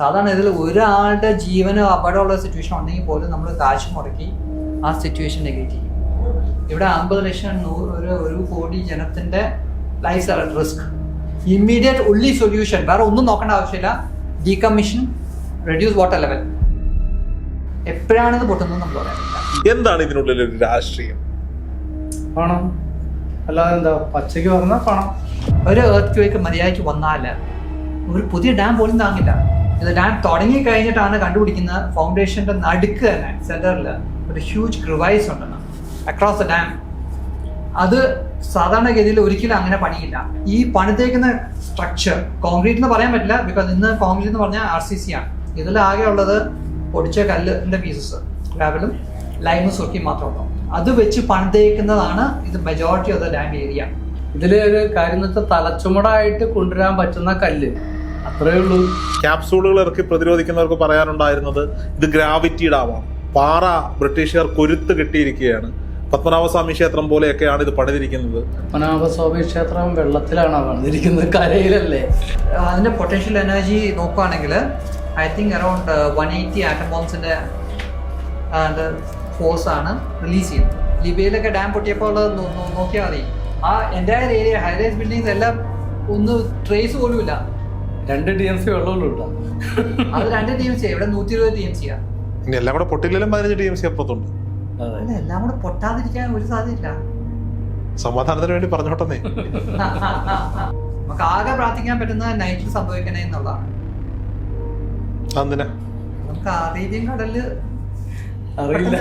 സാധാരണ ഇതിൽ ഒരാളുടെ ജീവനോ അപകടമുള്ള സിറ്റുവേഷൻ ഉണ്ടെങ്കിൽ പോലും നമ്മൾ കാശ് മുടക്കി ആ സിറ്റുവേഷൻ നെഗറ്റ് ചെയ്യും. ഇവിടെ 50 ലക്ഷം 1 കോടി ജനത്തിൻ്റെ life at risk. Immediate only solution, വേറെ ഒന്നും നോക്കേണ്ട ആവശ്യമില്ല. Decommission, reduce water level. എപ്പോഴാണിത് പൊട്ടുന്നത് നമ്മൾ പറയാൻ പറ്റില്ല. എന്താണ് ഇതിനുള്ളിൽ ഒരു രാഷ്ട്രീയം? പണം, അല്ലാതെ എന്താ പച്ചയ്ക്ക് പറഞ്ഞാൽ പണം. ഒരു എർത്ത് ക്വേക്ക് മര്യാദയ്ക്ക് വന്നാൽ ഒരു പുതിയ ഡാം പോലും താങ്ങില്ല. ഇത് ഡാം തുടങ്ങി കഴിഞ്ഞിട്ടാണ് കണ്ടുപിടിക്കുന്നത് ഫൗണ്ടേഷൻ്റെ നടുക്ക് തന്നെ സെൻറ്ററിൽ ഒരു ഹ്യൂജ് ക്രിവൈസ് ഉണ്ടെന്ന് അക്രോസ് ദ ഡാം. അത് സാധാരണഗതിയിൽ ഒരിക്കലും അങ്ങനെ പണിയില്ല. ഈ പണിതേക്കുന്ന സ്ട്രക്ചർ കോൺക്രീറ്റ് എന്ന് പറയാൻ പറ്റില്ല, ബിക്കോസ് ഇന്ന് കോൺക്രീറ്റ് എന്ന് പറഞ്ഞാൽ RCC ആണ്. ഇതിലാകെ ഉള്ളത് പൊടിച്ച കല്ലിൻ്റെ പീസസ്, ഗ്രാവലും ലൈമും സുർക്കിയും മാത്രമേ. അത് വെച്ച് പണിതേക്കുന്നതാണ് ഇത് majority of the dam area. ഇതിൽ ഒരു കാര്യം എന്ന് വെച്ചാൽ തലച്ചുമടായിട്ട് കൊണ്ടുവരാൻ പറ്റുന്ന കല്ല്, അത്രയേ ഉള്ളൂ. ക്യാപ്സൂളുകൾ ഇറക്കി പ്രതിരോധിക്കുന്നവർക്ക് പറയാനുണ്ടായിരുന്നത് ഇത് ഗ്രാവിറ്റി ഡാമാണ്. പാറ ബ്രിട്ടീഷുകാർ കൊരുത്ത് കെട്ടിയിരിക്കുകയാണ്. പത്മനാഭസ്വാമി ക്ഷേത്രം പോലെയൊക്കെയാണ് ഇത് പണിതിരിക്കുന്നത്. പത്മനാഭസ്വാമി ക്ഷേത്രം വെള്ളത്തിലാണ് പണിതിരിക്കുന്നത്, കരയിലല്ലേ. അതിൻ്റെ പൊട്ടൻഷ്യൽ എനർജി നോക്കുകയാണെങ്കിൽ ഐ തിങ്ക് അറൗണ്ട് 180 ആറ്റം ബോംസിൻ്റെ ഫോഴ്സാണ് റിലീസ് ചെയ്യുന്നത്. ലിബിയയിലൊക്കെ ഡാം പൊട്ടിയപ്പോൾ നോക്കിയാൽ മതി, ആ എൻ്റയർ ഏരിയ ഹൈറൈസ് ബിൽഡിങ്സ് എല്ലാം ഒന്ന് ട്രേസ് പോലും ഇല്ല. 2 TMC വെള്ളമുള്ളൂ കേട്ടോ. അത് 2 TMC, ഇവിടെ 120 TMC ആണ്. ഇനി എല്ലാം കൂടെ പൊട്ടില്ലെങ്കിലും 15 TMC അപ്പുറത്തുണ്ട്. അല്ല, എല്ലാം കൂടെ പൊട്ടാതിരിക്കാൻ ഒരു സാധ്യതയില്ല. സമാധാനത്തിന് വേണ്ടി പറഞ്ഞോട്ടെ. നമുക്ക് ആകെ പ്രാർത്ഥിക്കാൻ പറ്റുന്ന നൈറ്റിൽ സംഭവിക്കണേ എന്നുള്ളതാണ്. നമുക്ക് അറേബ്യൻ കടലില് അറിയില്ല,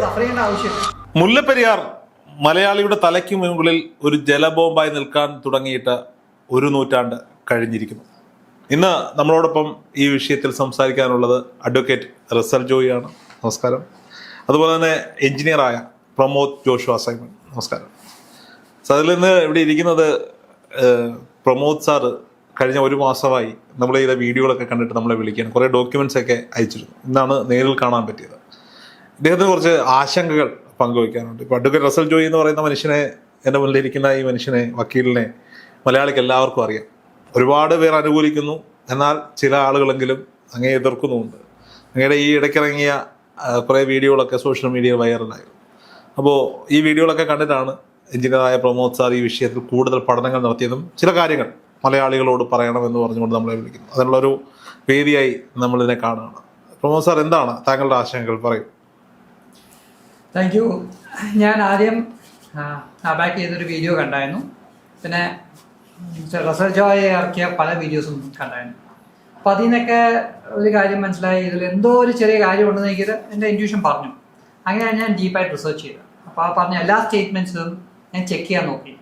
സഫർ ചെയ്യേണ്ട ആവശ്യമില്ല. മുല്ലപ്പെരിയാർ മലയാളിയുടെ തലയ്ക്ക് മുകളിൽ ഒരു ജലബോംബായി നിൽക്കാൻ തുടങ്ങിയിട്ട് 1 നൂറ്റാണ്ട് കഴിഞ്ഞിരിക്കുന്നു. ഇന്ന് നമ്മളോടൊപ്പം ഈ വിഷയത്തിൽ സംസാരിക്കാനുള്ളത് അഡ്വക്കേറ്റ് റസൽ ജോയി ആണ്. നമസ്കാരം. അതുപോലെ തന്നെ എഞ്ചിനീയറായ പ്രമോദ് ജോഷുവ സൈമൺ. നമസ്കാരം. അതിൽ നിന്ന് ഇവിടെ ഇരിക്കുന്നത് പ്രമോദ് സാറ് കഴിഞ്ഞ 1 മാസമായി നമ്മൾ ചെയ്ത വീഡിയോകളൊക്കെ കണ്ടിട്ട് നമ്മളെ വിളിക്കുകയാണ്. കുറേ ഡോക്യുമെന്റ്സ് ഒക്കെ അയച്ചിരുന്നു. ഇന്നാണ് നേരിൽ കാണാൻ പറ്റിയത്. ഇദ്ദേഹത്തിന് കുറച്ച് ആശങ്കകൾ പങ്കുവയ്ക്കാനുണ്ട്. ഇപ്പോൾ അഡ്വക്കേറ്റ് റസൽ ജോയി എന്ന് പറയുന്ന മനുഷ്യനെ, എൻ്റെ മുന്നിലിരിക്കുന്ന ഈ മനുഷ്യനെ, വക്കീലിനെ മലയാളിക്ക് എല്ലാവർക്കും അറിയാം. ഒരുപാട് പേർ അനുകൂലിക്കുന്നു, എന്നാൽ ചില ആളുകളെങ്കിലും അങ്ങേ എതിർക്കുന്നുമുണ്ട്. അങ്ങയുടെ ഈ ഇടയ്ക്കിറങ്ങിയ കുറേ വീഡിയോകളൊക്കെ സോഷ്യൽ മീഡിയയിൽ വൈറലായിരുന്നു. അപ്പോൾ ഈ വീഡിയോകളൊക്കെ കണ്ടിട്ടാണ് എഞ്ചിനീയറായ പ്രമോദ് സാർ ഈ വിഷയത്തിൽ കൂടുതൽ പഠനങ്ങൾ നടത്തിയതും ചില കാര്യങ്ങൾ മലയാളികളോട് പറയണമെന്ന് പറഞ്ഞുകൊണ്ട് നമ്മളെ വിളിക്കുന്നു. അതിനുള്ളൊരു വേദിയായി നമ്മളിതിനെ കാണുകയാണ്. പ്രമോദ് സാർ, എന്താണ് താങ്കളുടെ ആശങ്കകൾ? പറയും. Thank you. ഞാൻ ആദ്യം ബാക്ക് ചെയ്തൊരു വീഡിയോ കണ്ടായിരുന്നു. പിന്നെ റസൽ ജോയ് ഇറക്കിയ പല വീഡിയോസും കണ്ടായിരുന്നു. അപ്പോൾ അതിൽ നിന്നൊക്കെ ഒരു കാര്യം മനസ്സിലായി, ഇതിൽ എന്തോ ഒരു ചെറിയ കാര്യം ഉണ്ടെന്ന് എനിക്ക് എൻ്റെ ഇൻറ്റ്യൂഷൻ പറഞ്ഞു. അങ്ങനെയാണ് ഞാൻ ഡീപ്പായിട്ട് റിസർച്ച് ചെയ്തത്. അപ്പോൾ ആ പറഞ്ഞ എല്ലാ സ്റ്റേറ്റ്മെൻറ്റ്സും ഞാൻ ചെക്ക് ചെയ്യാൻ നോക്കി.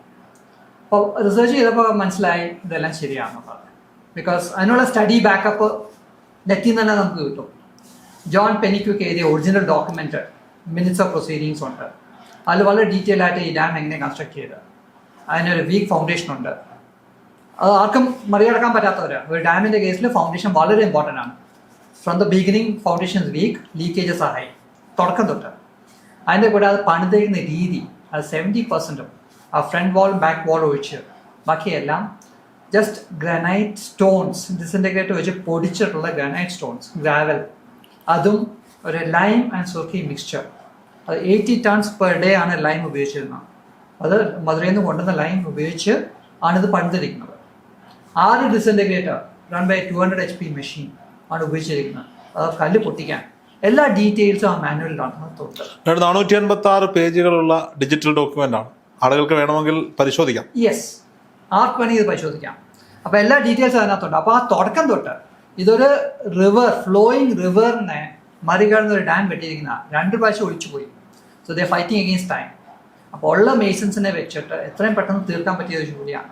അപ്പോൾ റിസർച്ച് ചെയ്തപ്പോൾ മനസ്സിലായി ഇതെല്ലാം ശരിയാണെന്ന് പറഞ്ഞു. ബിക്കോസ് അതിനുള്ള സ്റ്റഡി ബാക്കപ്പ് നെറ്റിൽ നിന്ന് തന്നെ നമുക്ക് കിട്ടും. ജോൺ പെനിക്വിക്ക് എഴുതിയ original document minutes of proceedings ഉണ്ട്. അതിൽ വളരെ ഡീറ്റെയിൽ ആയിട്ട് ഈ ഡാം എങ്ങനെ കൺസ്ട്രക്ട് ചെയ്ത്, അതിനൊരു വീക്ക് ഫൗണ്ടേഷൻ ഉണ്ട്. അത് ആർക്കും മറികടക്കാൻ പറ്റാത്തവരാണ്. ഒരു ഡാമിൻ്റെ കേസിൽ ഫൗണ്ടേഷൻ വളരെ ഇമ്പോർട്ടൻ്റ് ആണ്. From the beginning foundation weak, leakages ആ ഹൈ, തുടക്കം തൊട്ട്. അതിൻ്റെ കൂടെ അത് പണിതേക്കുന്ന രീതി, അത് 70% ആ ഫ്രണ്ട് വാൾ ബാക്ക് വാൾ ഒഴിച്ച് ബാക്കിയെല്ലാം ജസ്റ്റ് ഗ്രാനൈറ്റ് സ്റ്റോൺസ് ഡിസിൻറ്റഗ്രേറ്റ് വെച്ച് പൊടിച്ചിട്ടുള്ള ഗ്രാനൈറ്റ് സ്റ്റോൺസ്, ഗ്രാവൽ, അതും ഒരു ലൈം ആൻഡ് സുർക്കി മിക്സ്ചർ. അത് 80 tons per day ആണ് ലൈം ഉപയോഗിച്ചിരുന്നത്. അത് മധുരയിൽ നിന്ന് കൊണ്ടുവന്ന ലൈം ഉപയോഗിച്ച് ആണിത് പണിതിരിക്കുന്നത്. 6 ഡിസിൻറ്റഗ്രേറ്റർ റൺ ബൈ 200 HP മെഷീൻ ആണ് ഉപയോഗിച്ചിരിക്കുന്നത്. അത് കല്ല് പൊട്ടിക്കാൻ എല്ലാ ഡീറ്റെയിൽസും ആ മാനുവലിലാണ് തൊട്ട്. 486 പേജുകളുള്ള ഡിജിറ്റൽ ഡോക്യുമെന്റ് ആണ്. ആളുകൾക്ക് വേണമെങ്കിൽ പരിശോധിക്കാം. യെസ്, ആർക്ക് വേണമെങ്കിൽ ഇത് പരിശോധിക്കാം. അപ്പോൾ എല്ലാ ഡീറ്റെയിൽസും അതിനകത്തുണ്ട്. അപ്പോൾ ആ തുടക്കം തൊട്ട് ഇതൊരു റിവർ, ഫ്ലോയിങ് റിവറിനെ മറികടന്ന് ഒരു ഡാം വെട്ടിയിരിക്കുന്ന 2 പ്രാവശ്യം ഒഴിച്ചു പോയി. So they fighting against time. അപ്പോൾ ഉള്ള മേസൻസിനെ വെച്ചിട്ട് എത്രയും പെട്ടെന്ന് തീർക്കാൻ പറ്റിയ ഒരു ജോലിയാണ്.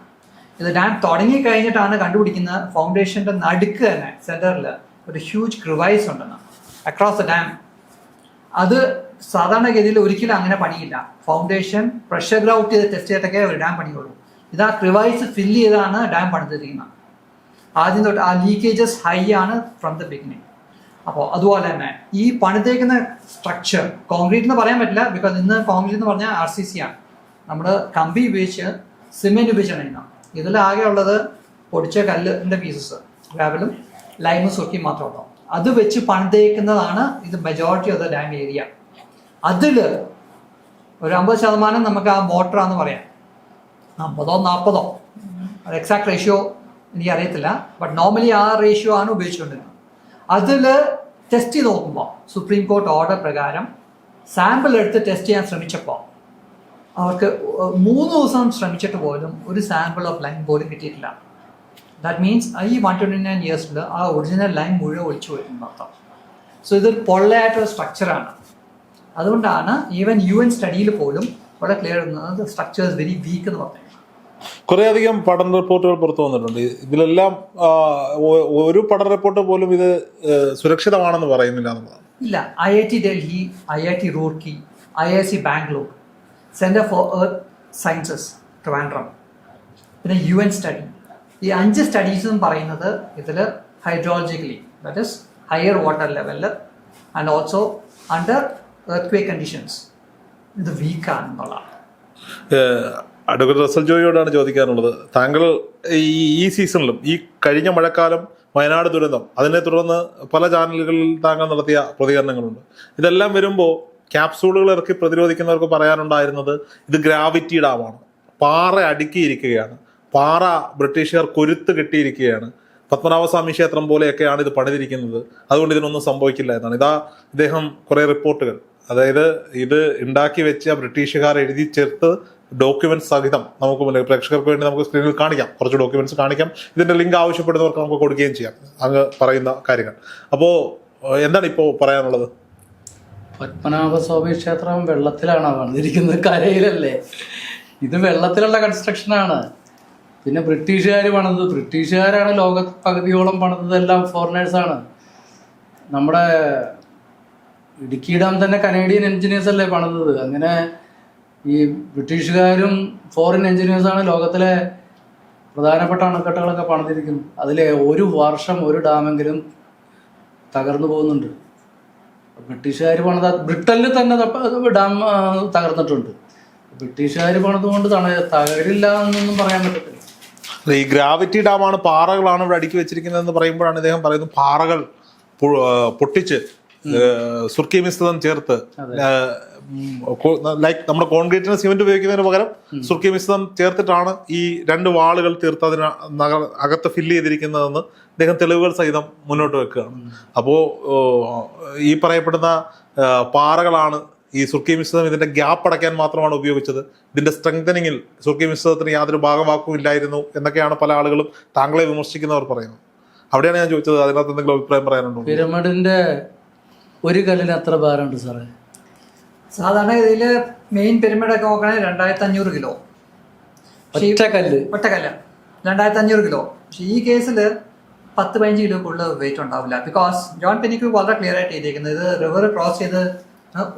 ഇത് ഡാം തുടങ്ങി കഴിഞ്ഞിട്ടാണ് കണ്ടുപിടിക്കുന്നത് ഫൗണ്ടേഷൻ്റെ നടുക്ക് തന്നെ സെൻറ്ററിൽ ഒരു ഹ്യൂജ് ക്രിവൈസ് ഉണ്ടെന്ന് അക്രോസ് ദ ഡാം. അത് സാധാരണഗതിയിൽ ഒരിക്കലും അങ്ങനെ പണിയില്ല. ഫൗണ്ടേഷൻ പ്രഷർ ഗ്രൗട്ട് ചെയ്ത് ടെസ്റ്റ് ചെയ്തിട്ടൊക്കെ ഒരു ഡാം പണിയുള്ളൂ. ഇത് ആ ക്രിവൈസ് ഫില്ല് ചെയ്താണ് ഡാം പണിതിരിക്കുന്നത്. ആദ്യം തൊട്ട് ആ ലീക്കേജസ് ഹൈ ആണ് ഫ്രം ദ ബിഗിനിങ്. അപ്പോൾ അതുപോലെ തന്നെ ഈ പണിതേക്കുന്ന സ്ട്രക്ചർ കോൺക്രീറ്റ് എന്ന് പറയാൻ പറ്റില്ല, ബിക്കോസ് ഇന്ന് കോൺക്രീറ്റ് എന്ന് പറഞ്ഞാൽ RCC ആണ്. നമ്മൾ കമ്പി ഉപയോഗിച്ച് സിമെൻറ്റ് ഉപയോഗിച്ചാണ് ചെയ്യുന്നത്. ഇതിലാകെ ഉള്ളത് പൊടിച്ച കല്ലിൻ്റെ പീസസ്, ഗ്രാവലും ലൈമും സുർക്കി മാത്രമേ ഉണ്ടാവും. അത് വെച്ച് പണിതേക്കുന്നതാണ് ഇത് majority of the dam area. അതിൽ ഒരു 50% നമുക്ക് ആ മോട്ടറാന്ന് പറയാം, 50-40, അത് എക്സാക്ട് റേഷ്യോ എനിക്ക് അറിയത്തില്ല, ബട്ട് നോർമലി ആ റേഷ്യോ ആണ് ഉപയോഗിച്ചുകൊണ്ടിരുന്നത്. അതിൽ ടെസ്റ്റ് ചെയ്ത് നോക്കുമ്പോൾ സുപ്രീം കോർട്ട് ഓർഡർ പ്രകാരം സാമ്പിൾ എടുത്ത് ടെസ്റ്റ് ചെയ്യാൻ ശ്രമിച്ചപ്പോൾ അവർക്ക് 3 ദിവസം ശ്രമിച്ചിട്ട് പോലും ഒരു സാമ്പിൾ ഓഫ് ലൈം പോലും കിട്ടിയിട്ടില്ല. ദാറ്റ് മീൻസ് ഈ 129 ഇയേഴ്സിൽ ആ ഒറിജിനൽ ലൈം മുഴുവൻ ഒളിച്ചു പോയിരുന്നു അർത്ഥം. സോ ഇതൊരു പൊള്ളയായിട്ടൊരു സ്ട്രക്ചറാണ്. അതുകൊണ്ടാണ് ഈവൻ UN സ്റ്റഡിയിൽ പോലും വളരെ ക്ലിയർ ചെയ്യുന്നത് സ്ട്രക്ചർ ഇസ് വെരി വീക്ക് എന്ന് പറഞ്ഞു. കുറേയധികം പഠന റിപ്പോർട്ടുകൾ പുറത്തു വന്നിട്ടുണ്ട്. ഇതിലെല്ലാം ഒരു പഠന റിപ്പോർട്ട് പോലും ഇത് സുരക്ഷിതമാണെന്ന് പറയുന്നില്ല എന്നുള്ളതാണ്. ഇല്ല, IIT Delhi, IIT Roorkee, IIC Bangalore, centre for earth sciences Trivandrum, പിന്നെ UN സ്റ്റഡി, ഈ 5 സ്റ്റഡീസും പറയുന്നത് ഇതിൽ ഹൈഡ്രോളജിക്കലി ദാറ്റ് ഇസ് ഹയർ വാട്ടർ ലെവലിൽ and also under earth conditions ഇത് വീക്കാണെന്നുള്ളതാണ്. അഡ്വക്കേറ്റ് റസൽ ജോയിയോടാണ് ചോദിക്കാനുള്ളത്. താങ്കൾ ഈ സീസണിലും ഈ കഴിഞ്ഞ മഴക്കാലം വയനാട് ദുരന്തം അതിനെ തുടർന്ന് പല ചാനലുകളിൽ താങ്കൾ നടത്തിയ പ്രതികരണങ്ങളുണ്ട്. ഇതെല്ലാം വരുമ്പോൾ ക്യാപ്സൂളുകൾ ഇറക്കി പ്രതിരോധിക്കുന്നവർക്ക് പറയാനുണ്ടായിരുന്നത് ഇത് ഗ്രാവിറ്റി ഡാമാണ്, പാറ അടുക്കിയിരിക്കുകയാണ്, പാറ ബ്രിട്ടീഷുകാർ കൊരുത്ത് കെട്ടിയിരിക്കുകയാണ്, പത്മനാഭസ്വാമി ക്ഷേത്രം പോലെയൊക്കെയാണ് ഇത് പണിതിരിക്കുന്നത്, അതുകൊണ്ട് ഇതിനൊന്നും സംഭവിക്കില്ല എന്നാണ്. ഇദ്ദേഹം കുറേ റിപ്പോർട്ടുകൾ, അതായത് ഇത് ഉണ്ടാക്കി വെച്ച ബ്രിട്ടീഷുകാർ എഴുതി ചേർത്ത് ഡോക്യുമെന്റ്സ് സഹിതം നമുക്ക് മുന്നിൽ പ്രേക്ഷകർക്ക് വേണ്ടി നമുക്ക് സ്ക്രീനിൽ കാണിക്കാം, കുറച്ച് ഡോക്യുമെന്റ്സ് കാണിക്കാം, ഇതിന്റെ ലിങ്ക് ആവശ്യപ്പെടുന്നവർക്ക് നമുക്ക് കൊടുക്കുകയും ചെയ്യാം അങ്ങ് പറയുന്ന കാര്യങ്ങൾ. അപ്പോൾ എന്താണ് ഇപ്പോൾ പറയാനുള്ളത്? പത്മനാഭസ്വാമി ക്ഷേത്രം വെള്ളത്തിലാണ് പണിതിരിക്കുന്നത്, കരയിലല്ലേ. ഇത് വെള്ളത്തിലുള്ള കൺസ്ട്രക്ഷനാണ്. പിന്നെ ബ്രിട്ടീഷുകാരാണ് ലോകത്ത് പകുതിയോളം പണിതതെല്ലാം ഫോറിനേഴ്സാണ്. നമ്മുടെ ഇടുക്കി ഡാം തന്നെ കനേഡിയൻ എഞ്ചിനീയേഴ്സ് അല്ലേ പണിതത്. അങ്ങനെ ഈ ബ്രിട്ടീഷുകാരും ഫോറിൻ എഞ്ചിനീയേഴ്സാണ് ലോകത്തിലെ പ്രധാനപ്പെട്ട അണക്കെട്ടുകളൊക്കെ പണിതിരിക്കുന്നത്. അതിലെ ഒരു വർഷം ഒരു ഡാമെങ്കിലും തകർന്നു പോകുന്നുണ്ട്. ബ്രിട്ടീഷുകാർ പണിത ബ്രിട്ടനിൽ തന്നെ ഡാം തകർന്നിട്ടുണ്ട്. ബ്രിട്ടീഷുകാർ പണിതുകൊണ്ട് തകരില്ല എന്നൊന്നും പറയാൻ പറ്റത്തില്ല. ഈ ഗ്രാവിറ്റി ഡാമാണ്, പാറകളാണ് ഇവിടെ അടുക്കി വെച്ചിരിക്കുന്നതെന്ന് പറയുമ്പോഴാണ് ഇദ്ദേഹം പറയുന്നത് പാറകൾ പൊട്ടിച്ച് സുർക്കി മിശ്രിതം ചേർത്ത്, ലൈക്ക് നമ്മുടെ കോൺക്രീറ്റിന് സിമെന്റ് ഉപയോഗിക്കുന്നതിന് പകരം സുർക്കി മിശ്രിതം ചേർത്തിട്ടാണ് ഈ 2 വാളുകൾ തീർത്ത് അതിന് അകത്ത് ഫില്ല് ചെയ്തിരിക്കുന്നതെന്ന് അദ്ദേഹം തെളിവുകൾ സഹിതം മുന്നോട്ട് വെക്കുകയാണ്. അപ്പോൾ ഈ പറയപ്പെടുന്ന പാറകളാണ് ഈ സുർക്കി മിശ്രിതം ഇതിന്റെ ഗ്യാപ്പ് അടയ്ക്കാൻ മാത്രമാണ് ഉപയോഗിച്ചത്. ഇതിന്റെ സ്ട്രെങ്തനിങ്ങിൽ സുർക്കി മിശ്രിതത്തിന് യാതൊരു ഭാഗവാക്കും ഇല്ലായിരുന്നു എന്നൊക്കെയാണ് പല ആളുകളും താങ്കളെ വിമർശിക്കുന്നവർ പറയുന്നത്. അവിടെയാണ് ഞാൻ ചോദിച്ചത്, അതിനകത്ത് എന്തെങ്കിലും അഭിപ്രായം പറയാനുണ്ടോ? പിരമിഡിന്റെ ഒരു കല്ലിന് എത്ര ഭാരമുണ്ട് സാറേ? സാധാരണ ഇതിൽ മെയിൻ പിരമിഡൊക്കെ നോക്കണേ 2500 കിലോ ഒറ്റക്കല്ല് 2500 കിലോ. പക്ഷെ ഈ കേസിൽ 10-15 കിലോ കൂടുതൽ വെയിറ്റ് ഉണ്ടാവില്ല. ബിക്കോസ് ജോൺ പെനിക്ക് വളരെ ക്ലിയർ ആയിട്ട് ചെയ്തേക്കുന്നത് ഇത് റിവർ ക്രോസ് ചെയ്ത്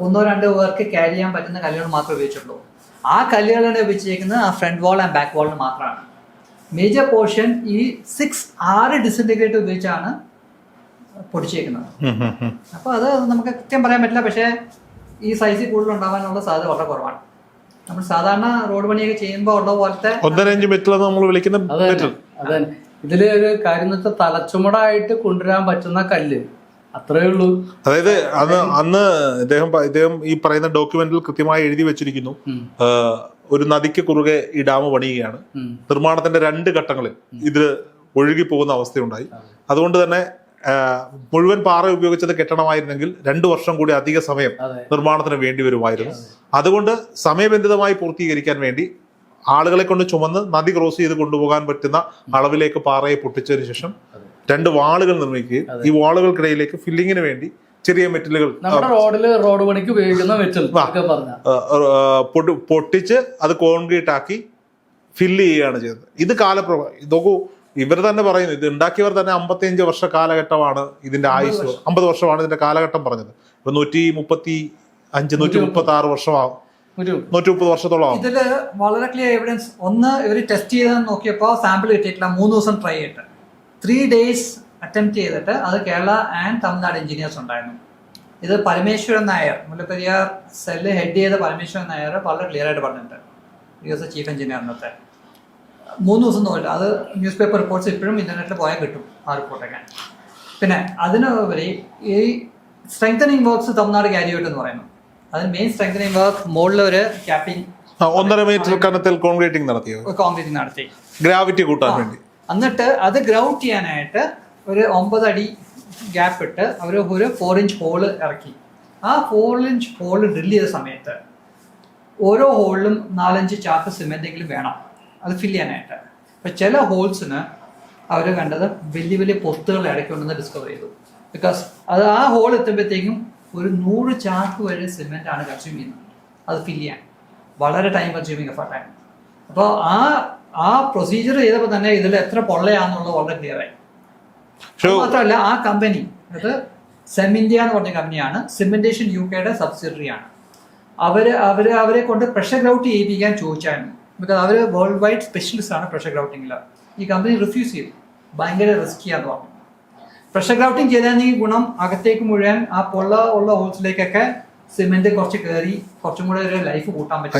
1-2 പേർക്ക് ക്യാരി ചെയ്യാൻ പറ്റുന്ന കല്ലുകൾ മാത്രമേ ഉപയോഗിച്ചുള്ളൂ. ആ കല്ലുകളാണ് ഉപയോഗിച്ചിരിക്കുന്നത് ആ ഫ്രണ്ട് വാൾ ആൻഡ് ബാക്ക് വാളിന് മാത്രമാണ്. മേജർ പോർഷൻ ഈ 6 ഡിസിൻറ്റഗ്രേറ്റ് ഉപയോഗിച്ചാണ് പൊടിച്ചേക്കുന്നത്. അപ്പോൾ അത് നമുക്ക് കൃത്യം പറയാൻ പറ്റില്ല. പക്ഷേ ഈ സൈസിൽ കൂടുതൽ ഉണ്ടാവാനുള്ള സാധ്യത വളരെ കുറവാണ്. നമ്മൾ സാധാരണ റോഡ് പണിയൊക്കെ ചെയ്യുമ്പോൾ ഉള്ള പോലത്തെ 1.5 മീറ്റർ നമ്മൾ വിളിക്കുന്ന അതെ. ഇതില് ഒരു കാര്യം എന്ന് വെച്ചാൽ തലച്ചുമടായിട്ട് കൊണ്ടുവരാൻ പറ്റുന്ന കല്ല് അത്രേ ഉള്ളൂ. അതായത് അന്ന് ഇദ്ദേഹം ഈ പറയുന്ന ഡോക്യുമെന്റിൽ കൃത്യമായി എഴുതി വെച്ചിരിക്കുന്നു, ഒരു നദിക്ക് കുറുകെ ഈ ഡാം പണിയുകയാണ്. നിർമ്മാണത്തിന്റെ 2 ഘട്ടങ്ങളിൽ ഇത് ഒഴുകി പോകുന്ന അവസ്ഥയുണ്ടായി. അതുകൊണ്ട് തന്നെ മുഴുവൻ പാറ ഉപയോഗിച്ചത് കെട്ടണമായിരുന്നെങ്കിൽ 2 വർഷം കൂടി അധിക സമയം നിർമ്മാണത്തിന് വേണ്ടി വരുമായിരുന്നു. അതുകൊണ്ട് സമയബന്ധിതമായി പൂർത്തീകരിക്കാൻ വേണ്ടി ആളുകളെ കൊണ്ട് ചുമന്ന് നദി ക്രോസ് ചെയ്ത് കൊണ്ടുപോകാൻ പറ്റുന്ന അളവിലേക്ക് പാറയെ പൊട്ടിച്ചതിന് ശേഷം 2 വാളുകൾ നിർമ്മിക്കുകയും ഈ വാളുകൾക്കിടയിലേക്ക് ഫില്ലിങ്ങിന് വേണ്ടി ചെറിയ മെറ്റലുകൾ റോഡ് പണിക്ക് ഉപയോഗിക്കുന്ന പൊട്ടിച്ച് അത് കോൺക്രീറ്റ് ആക്കി ഫില്ല് ചെയ്യുകയാണ് ചെയ്തത്. ഇത് ഇതൊക്കെ ഇവർ തന്നെ പറയുന്നു, ഇത് ഉണ്ടാക്കിയവർ തന്നെ 55 വർഷ കാലഘട്ടമാണ് ഇതിന്റെ ആയുസ്, 50 വർഷമാണ് ഇതിന്റെ കാലഘട്ടം പറഞ്ഞത്. ഇപ്പൊ 135-136 വർഷമാകും, 130 വർഷത്തോളം. ഇതില് വളരെ ക്ലിയർ എവിഡൻസ്. ഒന്ന്, ഇവർ ടെസ്റ്റ് ചെയ്ത് നോക്കിയപ്പോൾ സാമ്പിൾ കിട്ടിയിട്ടില്ല. 3 ദിവസം ട്രൈ ചെയ്തിട്ട് 3 days അറ്റംപ്റ്റ് ചെയ്തിട്ട് അത് കേരള ആൻഡ് തമിഴ്നാട് എഞ്ചിനീയേഴ്സ് ഉണ്ടായിരുന്നു. ഇത് പരമേശ്വരൻ നായർ, മുല്ലപ്പെരിയാർ സെല്ല് ഹെഡ് ചെയ്ത പരമേശ്വരൻ നായർ വളരെ ക്ലിയർ ആയിട്ട് പറഞ്ഞിട്ടുണ്ട്. ചീഫ് എഞ്ചിനീയർ അന്നത്തെ 3 ദിവസം നോക്കിയിട്ട് അത് ന്യൂസ് പേപ്പർ റിപ്പോർട്ട്സ് ഇപ്പോഴും ഇന്റർനെറ്റിൽ പോയാൽ കിട്ടും ആ റിപ്പോർട്ടൊക്കെ. പിന്നെ അതിനുപരി ഈ strengthening works Tamil Nadu carry out എന്ന് പറയുന്നു. അതിന് മെയിൻ സ്ട്രെങ്തനിങ് വർക്ക് മുകളിൽ ഒരു ക്യാപ്പിംഗ് 1.5 മീറ്റർ കനത്തിൽ കോൺക്രീറ്റിംഗ് നടത്തി ഗ്രാവിറ്റി കൂട്ടാൻ വേണ്ടി. എന്നിട്ട് അത് ഗ്രൗണ്ട് ചെയ്യാനായിട്ട് ഒരു 9 അടി ഗ്യാപ്പ് ഇട്ട് അവർ ഒരു 4 ഇഞ്ച് ഹോള് ഇറക്കി. ആ 4 ഇഞ്ച് ഹോള് ഡ്രിൽ ചെയ്ത സമയത്ത് ഓരോ ഹോളിലും 4-5 ചാക്ക് സിമെന്റെങ്കിലും വേണം അത് ഫില്ല് ചെയ്യാനായിട്ട്. അപ്പൊ ചില ഹോൾസിന് അവർ കണ്ടത് വലിയ വലിയ പൊത്തുകൾ ഇടയ്ക്കുണ്ടെന്ന് ഡിസ്കവർ ചെയ്തു. ബിക്കോസ് അത് ആ ഹോൾ എത്തുമ്പോഴത്തേക്കും ഒരു 100 ചാക്ക് വരെ സിമെന്റ് ആണ് കൺസ്യൂം ചെയ്യുന്നത് അത് ഫില്ല് ചെയ്യാൻ. വളരെ ടൈം കൺസ്യൂമിങ് എഫർട്ടാണ്. അപ്പോൾ ആ പ്രൊസീജിയർ ചെയ്തപ്പോൾ തന്നെ ഇതിൽ എത്ര പൊള്ളയാണെന്നുള്ളത് വളരെ ക്ലിയർ ആയി. മാത്രമല്ല ആ കമ്പനി അത് സെമിന്ത്യ എന്ന് പറഞ്ഞ കമ്പനിയാണ്, സിമെന്റേഷൻ UK സബ്സിഡറി ആണ്. അവരെ കൊണ്ട് പ്രഷർ ഗ്രൗട്ട് ചെയ്യിപ്പിക്കാൻ ചോദിച്ചായിരുന്നു. ബിക്കോസ് അവർ വേൾഡ് വൈഡ് സ്പെഷ്യലിസ്റ്റ് ആണ് പ്രഷർ ഗ്രൗട്ടിങ്ങിൽ. ഈ കമ്പനി റിഫ്യൂസ് ചെയ്തു, ഭയങ്കര റിസ്കിയാന്ന് പറഞ്ഞു. പ്രഷർ ഗ്രൗട്ടിങ് ചെയ്താണെങ്കിൽ ഗുണം അകത്തേക്ക് മുഴുവൻ ആ പൊള്ള ഉള്ള ഹോൾസിലേക്കൊക്കെ സിമെന്റ് കുറച്ച് കയറി കുറച്ചും കൂടെ ഒരു ലൈഫ് കൂട്ടാൻ പറ്റും.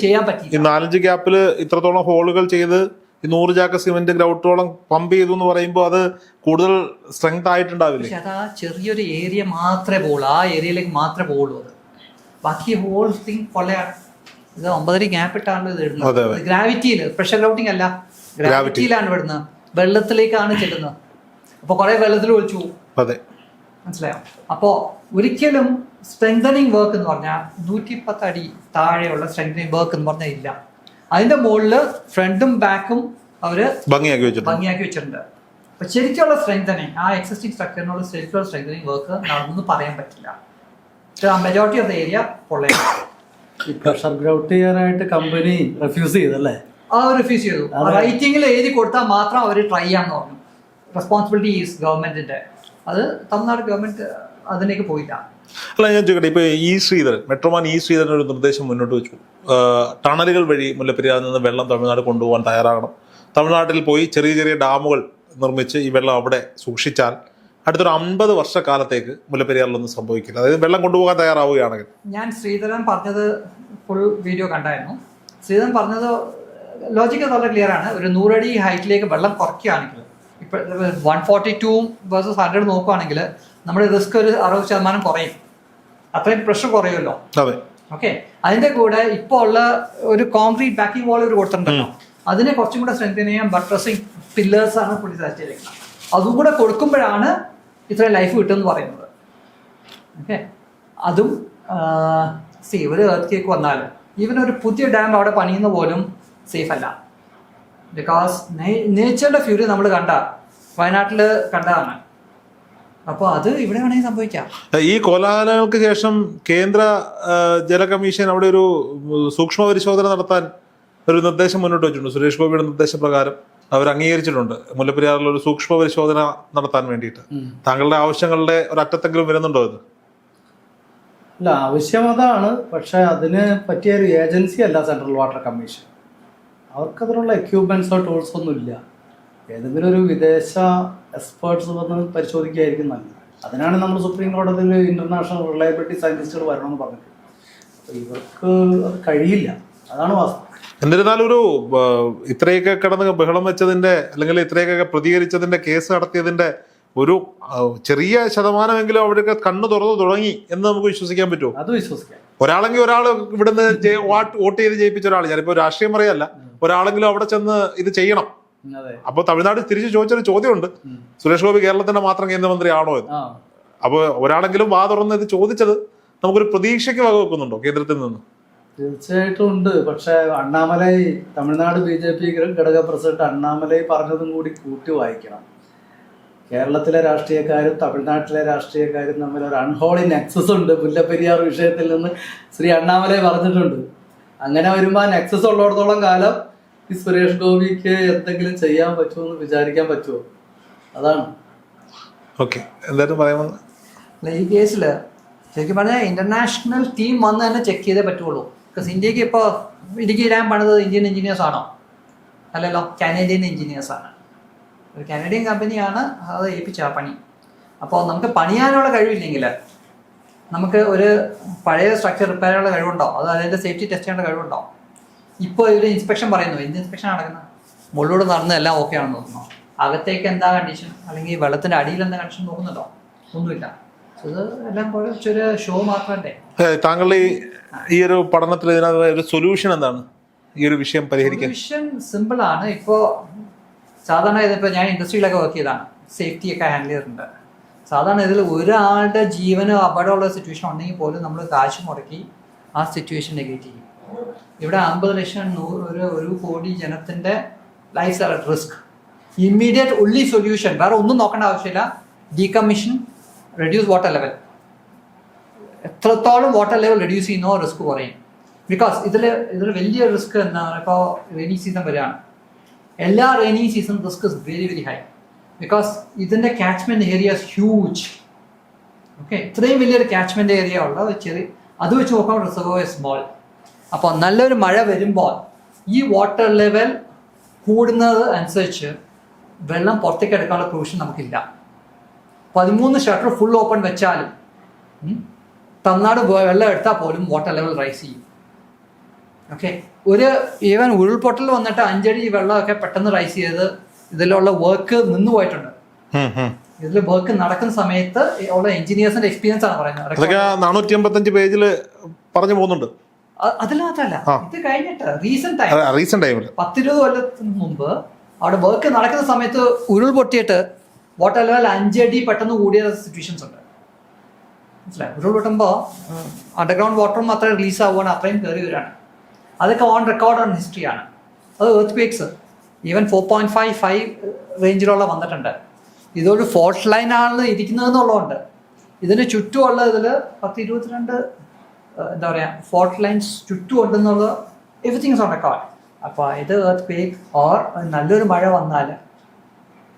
ചെയ്യാൻ പറ്റില്ല. 4-5 ഗ്യാപ്പിൽ ഇത്രത്തോളം ഹോളുകൾ ചെയ്ത് 100 ചാക്ക് സിമെന്റ് ഗ്രൗട്ടോളം പമ്പ് ചെയ്തു എന്ന് പറയുമ്പോൾ അത് കൂടുതൽ സ്ട്രെങ്ത് ആയിട്ടുണ്ടാവില്ല. പക്ഷെ അത് ആ ചെറിയൊരു ഏരിയ മാത്രമേ പോകുള്ളൂ, ആ ഏരിയയിലേക്ക് മാത്രമേ പോകുള്ളൂ. അത് ബാക്കി ഹോൾ തിങ് പൊള്ളയാണ്. ഇത് 9 അടി ഗ്യാപ്പ് ഇട്ടാണ് ഇത് ഇടുന്നത്. ഗ്രാവിറ്റിയിൽ, പ്രഷർ ഗ്രൗട്ടിങ് അല്ല, ഗ്രാവിറ്റിയിലാണ് ഇടുന്നത്. വെള്ളത്തിലേക്കാണ് ചെല്ലുന്നത്. അപ്പൊ കുറെ വെള്ളത്തിൽ ഒളിച്ചു പോകും. മനസ്സിലായോ? അപ്പോ ഒരിക്കലും സ്ട്രെങ്തനിങ് വർക്ക് എന്ന് പറഞ്ഞാൽ 110 അടി താഴെയുള്ള സ്ട്രെങ്തനിങ് വർക്ക് എന്ന് പറഞ്ഞാൽ ഇല്ല. അതിന്റെ മുകളിൽ ഫ്രണ്ടും ബാക്കും അവര് ഭംഗിയാക്കി വെച്ചിട്ടുണ്ട്. അപ്പൊ ശരിക്കുള്ള സ്ട്രെങ്തനിങ്, ആ എക്സിസ്റ്റിംഗ് സ്ട്രക്ചറിനുള്ള ശരിക്കുള്ള സ്ട്രെങ്തനിങ് വർക്ക് നടന്നു പറയാൻ പറ്റില്ല. മെജോറിറ്റി ഓഫ് ദ ഏരിയ പൊള്ളയാണ്. ഈ പ്രഷർ ഗ്രൗട്ട് ചെയ്യാനായിട്ട് കമ്പനി റിഫ്യൂസ് ചെയ്തല്ലേ? റിഫ്യൂസ് ചെയ്തു. റൈറ്റിംഗിൽ എഴുതി കൊടുത്താൽ മാത്രം അവർ ട്രൈ ചെയ്യാന്ന് പറഞ്ഞു. റെസ്പോൺസിബിലിറ്റി ഈസ് ഗവൺമെന്റിന്റെ. അത് തമിഴ്നാട് ഗവൺമെന്റ് അതിലേക്ക് പോയില്ല. അല്ല, ഞാൻ ചോദിക്കട്ടെ, ഇപ്പൊ മെട്രോമാൻ ശ്രീധരൻ ഒരു നിർദ്ദേശം മുന്നോട്ട് വെച്ചു. ടണലുകൾ വഴി മുല്ലപ്പെരിയാറിൽ നിന്ന് വെള്ളം തമിഴ്നാട് കൊണ്ടുപോകാൻ തയ്യാറാകണം. തമിഴ്നാട്ടിൽ പോയി ചെറിയ ചെറിയ ഡാമുകൾ നിർമ്മിച്ച് ഈ വെള്ളം അവിടെ സൂക്ഷിച്ചാൽ അടുത്തൊരു 50 വർഷക്കാലത്തേക്ക് മുല്ലപ്പെരിയാറിലൊന്നും സംഭവിക്കില്ല. അതായത് വെള്ളം കൊണ്ടുപോകാൻ തയ്യാറാവുകയാണെങ്കിൽ. ഞാൻ ശ്രീധരൻ പറഞ്ഞത് ഫുൾ വീഡിയോ കണ്ടായിരുന്നു. ശ്രീധരൻ പറഞ്ഞത് ലോജിക്ക് വളരെ ക്ലിയർ ആണ്. ഒരു 100 അടി ഹൈറ്റിലേക്ക് വെള്ളം കുറയ്ക്കുകയാണെങ്കിൽ, ഇപ്പൊ 142 വേഴ്സസ് 100 നോക്കുകയാണെങ്കിൽ നമ്മുടെ റിസ്ക് ഒരു 60% കുറയും. അത്രയും പ്രഷർ കുറയുമല്ലോ. ഓക്കെ, അതിന്റെ കൂടെ ഇപ്പോൾ ഉള്ള ഒരു കോൺക്രീറ്റ് ബാക്കിംഗ് വാൾ ഒരു കൊടുത്തിട്ടുണ്ടല്ലോ, അതിനെ കുറച്ചും കൂടെ സ്ട്രെങ്തൻ ചെയ്യാൻ ബട്ട്രസിംഗ് പില്ലേഴ്സ് ആണ് പുള്ളി സജസ്റ്റ് ചെയ്തിരിക്കുന്നത്. അതും കൂടെ കൊടുക്കുമ്പോഴാണ് ഇത്രയും ലൈഫ് കിട്ടുമെന്ന് പറയുന്നത്. ഓക്കെ, അതും ഒരു എർത്ത് കേക്ക് വന്നാൽ ഈവൻ ഒരു പുതിയ ഡാം അവിടെ പണിയുന്ന പോലും സേഫ് അല്ല. ബിക്കോസ് നേച്ചറുടെ ഫ്യൂരി നമ്മൾ വയനാട്ടിൽ കണ്ടതാണ്. അപ്പോൾ അത് ഇവിടെ വേണമെങ്കിൽ സംഭവിക്കാം. ഈ കോലാഹലങ്ങൾക്ക് ശേഷം കേന്ദ്ര ജല കമ്മീഷൻ അവിടെ ഒരു സൂക്ഷ്മ പരിശോധന നടത്താൻ ഒരു നിർദ്ദേശം മുന്നോട്ട് വെച്ചിട്ടുണ്ട്. സുരേഷ് ഗോപിയുടെ നിർദ്ദേശപ്രകാരം അവർ അംഗീകരിച്ചിട്ടുണ്ട് മുല്ലപ്പെരിയാറിൽ ഒരു സൂക്ഷ്മ പരിശോധന നടത്താൻ വേണ്ടിയിട്ട്. താങ്കളുടെ ആവശ്യങ്ങളുടെ ഒരു അറ്റത്തെങ്കിലും വരുന്നുണ്ടോ ഇത്? അല്ല, ആവശ്യം അതാണ്. പക്ഷെ അതിന് പറ്റിയ ഒരു ഏജൻസി അല്ല സെൻട്രൽ വാട്ടർ കമ്മീഷൻ. അവർക്കതിനുള്ള എക്യുപ്മെന്റ്സോ ടൂൾസോ ഒന്നും ഇല്ല. ഏതെങ്കിലും ഒരു വിദേശ എക്സ്പേർട്സ് വന്ന് പരിശോധിക്കുകയായിരിക്കും നല്ലത്. അതിനാണ് നമ്മൾ സുപ്രീം കോടതിയിൽ ഇന്റർനാഷണൽ റിലയബിലിറ്റി സയന്റിസ്റ്റുകൾ വരണമെന്ന് പറഞ്ഞിട്ട്. അപ്പോൾ ഇവർക്ക് അത് കഴിയില്ല, അതാണ് വാസ്തവം. എന്നിരുന്നാലും ഒരു ഇത്രയൊക്കെ കിടന്ന് ബഹളം വെച്ചതിന്റെ അല്ലെങ്കിൽ ഇത്രയൊക്കെ പ്രതികരിച്ചതിന്റെ കേസ് നടത്തിയതിന്റെ ഒരു ചെറിയ ശതമാനമെങ്കിലും അവിടെയൊക്കെ കണ്ണു തുറന്നു തുടങ്ങി എന്ന് നമുക്ക് വിശ്വസിക്കാൻ പറ്റുമോ? അത് വിശ്വസിക്കാം. ഒരാളെങ്കിൽ ഒരാൾ ഇവിടുന്ന് വോട്ട് ചെയ്ത് ജയിപ്പിച്ച ഒരാൾ, ഞാനിപ്പോ രാഷ്ട്രീയം പറയല്ല, ഒരാളെങ്കിലും അവിടെ ചെന്ന് ഇത് ചെയ്യണം. അപ്പൊ തമിഴ്നാട് തിരിച്ചു ചോദിച്ചൊരു ചോദ്യമുണ്ട്, സുരേഷ് ഗോപി കേരളത്തിന്റെ മാത്രം കേന്ദ്രമന്ത്രി ആണോ എന്ന്. അപ്പൊ ഒരാളെങ്കിലും വാ തുറന്ന് ഇത് ചോദിച്ചത് നമുക്കൊരു പ്രതീക്ഷയ്ക്ക് വകവെക്കുന്നുണ്ടോ കേന്ദ്രത്തിൽ നിന്ന്? തീർച്ചയായിട്ടും ഉണ്ട്. പക്ഷെ അണ്ണാമലൈ, തമിഴ്നാട് BJP ഘടക പ്രസിഡന്റ് അണ്ണാമലൈ പറഞ്ഞതും കൂടി കൂട്ടി വായിക്കണം. കേരളത്തിലെ രാഷ്ട്രീയക്കാരും തമിഴ്നാട്ടിലെ രാഷ്ട്രീയക്കാരും തമ്മിൽ ഒരു അൺഹോളി നെക്സസ് ഉണ്ട് മുല്ലപ്പെരിയാർ വിഷയത്തിൽ നിന്ന് ശ്രീ അണ്ണാമലൈ പറഞ്ഞിട്ടുണ്ട്. അങ്ങനെ വരുമ്പോൾ ആ നെക്സസ് ഉള്ളിടത്തോളം കാലം ഈ സുരേഷ് ഗോപിക്ക് എന്തെങ്കിലും ചെയ്യാൻ പറ്റുമെന്ന് വിചാരിക്കാൻ പറ്റുമോ? അതാണ്. ഓക്കെ, എന്തായാലും പറയാമെന്ന്. ഈ കേസില് ശരിക്കും പറഞ്ഞാൽ ഇന്റർനാഷണൽ ടീം വന്ന് തന്നെ ചെക്ക് ചെയ്തേ പറ്റുള്ളൂ. ബിക്കോസ് ഇന്ത്യക്ക് ഇപ്പോൾ ഇടുക്കി ഡാം പണിതത് ഇന്ത്യൻ എഞ്ചിനീയേഴ്സ് ആണോ? അല്ലല്ലോ, കാനേഡിയൻ എഞ്ചിനീയേഴ്സ് ആണ്. ഒരു കാനേഡിയൻ കമ്പനിയാണ് അത് ഏൽപ്പിച്ച പണി. അപ്പോൾ നമുക്ക് പണിയാനുള്ള കഴിവില്ലെങ്കിൽ നമുക്ക് ഒരു പഴയ സ്ട്രക്ചർ റിപ്പയർ ചെയ്യാനുള്ള കഴിവുണ്ടോ? അത് അതിൻ്റെ സേഫ്റ്റി ടെസ്റ്റ് ചെയ്യേണ്ട കഴിവുണ്ടോ? ഇപ്പോൾ ഇവർ ഇൻസ്പെക്ഷൻ പറയുന്നു, എന്ത് ഇൻസ്പെക്ഷൻ നടക്കുന്നത്? മുകളിലൂടെ നടന്ന് എല്ലാം ഓക്കെ ആണെന്ന് തോന്നുന്നു. അകത്തേക്ക് എന്താ കണ്ടീഷൻ അല്ലെങ്കിൽ വെള്ളത്തിന്റെ അടിയിൽ എന്താ കണ്ടീഷൻ നോക്കുന്നുണ്ടോ? ഒന്നുമില്ല. ഇത് എല്ലാം കുറച്ചൊരു ഷോ മാത്രമല്ലേ. താങ്കളുടെ ഈ ഒരു പഠനത്തിൽ ഇതിനകത്ത് ഒരു സൊല്യൂഷൻ എന്താണ് ഈ ഒരു വിഷയം പരിഹരിക്കാൻ? സൊല്യൂഷൻ സിമ്പിൾ ആണ്. ഇപ്പോൾ സാധാരണ ഇതിപ്പോൾ ഞാൻ ഇൻഡസ്ട്രിയിലൊക്കെ വർക്ക് ചെയ്തതാണ്, സേഫ്റ്റി ഒക്കെ ഹാൻഡിൽ ചെയ്തിട്ടുണ്ട്. സാധാരണ ഇതിൽ ഒരാളുടെ ജീവനോ അപകടമുള്ള സിറ്റുവേഷൻ ഉണ്ടെങ്കിൽ പോലും നമ്മൾ കാശ് മുടക്കി ആ സിറ്റുവേഷൻ നെഗേറ്റ് ചെയ്യും. ഇവിടെ 50 ലക്ഷം 1 കോടി ജനത്തിന്റെ life at risk. Immediate only solution, വേറെ ഒന്നും നോക്കേണ്ട ആവശ്യമില്ല. Decommission, reduce water level. എത്രത്തോളം വാട്ടർ ലെവൽ റെഡ്യൂസ് ചെയ്യുന്നോ റിസ്ക് കുറയും. ബിക്കോസ് ഇതിൽ വലിയ റിസ്ക് എന്താണ്, ഇപ്പോൾ റെയിനി സീസൺ വരികയാണ്. എല്ലാ rainy season risk is very very high. Because ഇതിൻ്റെ കാച്ച്മെൻറ്റ് ഏരിയ ഹ്യൂജ്. ഓക്കെ, ഇത്രയും വലിയൊരു കാച്ച്മെൻറ്റ് ഏരിയ ഉള്ള ചെറിയ അത് വെച്ച് നോക്കുമ്പോൾ റിസർവോയർ സ്മോൾ. അപ്പോൾ നല്ലൊരു മഴ വരുമ്പോൾ ഈ വാട്ടർ ലെവൽ കൂടുന്നത് അനുസരിച്ച് വെള്ളം പുറത്തേക്ക് എടുക്കാനുള്ള പ്രൊവിഷൻ നമുക്കില്ല. 13 ഷട്ടർ ഫുൾ ഓപ്പൺ വെച്ചാലും തമിഴ്നാട് വെള്ളം എടുത്താൽ പോലും വാട്ടർ ലെവൽ റൈസ് ചെയ്യും. ഓക്കെ, ഒരു ഈവൻ ഉരുൾപൊട്ടൽ വന്നിട്ട് 5 അടി വെള്ളമൊക്കെ പെട്ടെന്ന് റൈസ് ചെയ്ത് ഇതിലുള്ള വർക്ക് നിന്ന് പോയിട്ടുണ്ട്. ഇതിൽ വർക്ക് നടക്കുന്ന സമയത്ത് ഉള്ള എഞ്ചിനീയേഴ്സിന്റെ എക്സ്പീരിയൻസ് ആണ് പറയുന്നത്. 455 പേജിൽ പറഞ്ഞു പോകുന്നുണ്ട്. അതിൽ മാത്രമല്ല, ഇത് കഴിഞ്ഞിട്ട് റീസെന്റ് ടൈമിൽ 10-20 കൊല്ലത്തിന് മുമ്പ് അവിടെ വർക്ക് നടക്കുന്ന സമയത്ത് ഉരുൾ പൊട്ടിയിട്ട് വാട്ടർ ലെവൽ 5 അടി പെട്ടെന്ന് കൂടിയ സിറ്റുവേഷൻസ് ഉണ്ട്. മനസ്സിലായി? ഉരുൾ പൊട്ടുമ്പോൾ അണ്ടർഗ്രൗണ്ട് വാട്ടർ മാത്രമേ റിലീസ് ആവുകയാണ്, അത്രയും കയറി വരികയാണ്. അതൊക്കെ ഓൺ റെക്കോർഡ് ഓൺ ഹിസ്റ്ററിയാണ്. അത് എർത്ത് ക്വേക്സ് ഈവൻ 4.5 റേഞ്ചിലുള്ള വന്നിട്ടുണ്ട്. ഇതൊരു ഫോൾട്ട് ലൈൻ ആണ് ഇരിക്കുന്നതെന്നുള്ളതുകൊണ്ട് ഇതിന് ചുറ്റുമുള്ള ഇതിൽ 10-22 എന്താ പറയുക ഫോൾട്ട് ലൈൻസ് ചുറ്റും ഉണ്ടെന്നുള്ള എവറിത്തിങ് ഇസ് ഓൺ റെക്കോർഡ്. അപ്പോൾ ഇത് എർത്ത് ക്വേക്ക് ഓർ നല്ലൊരു മഴ വന്നാൽ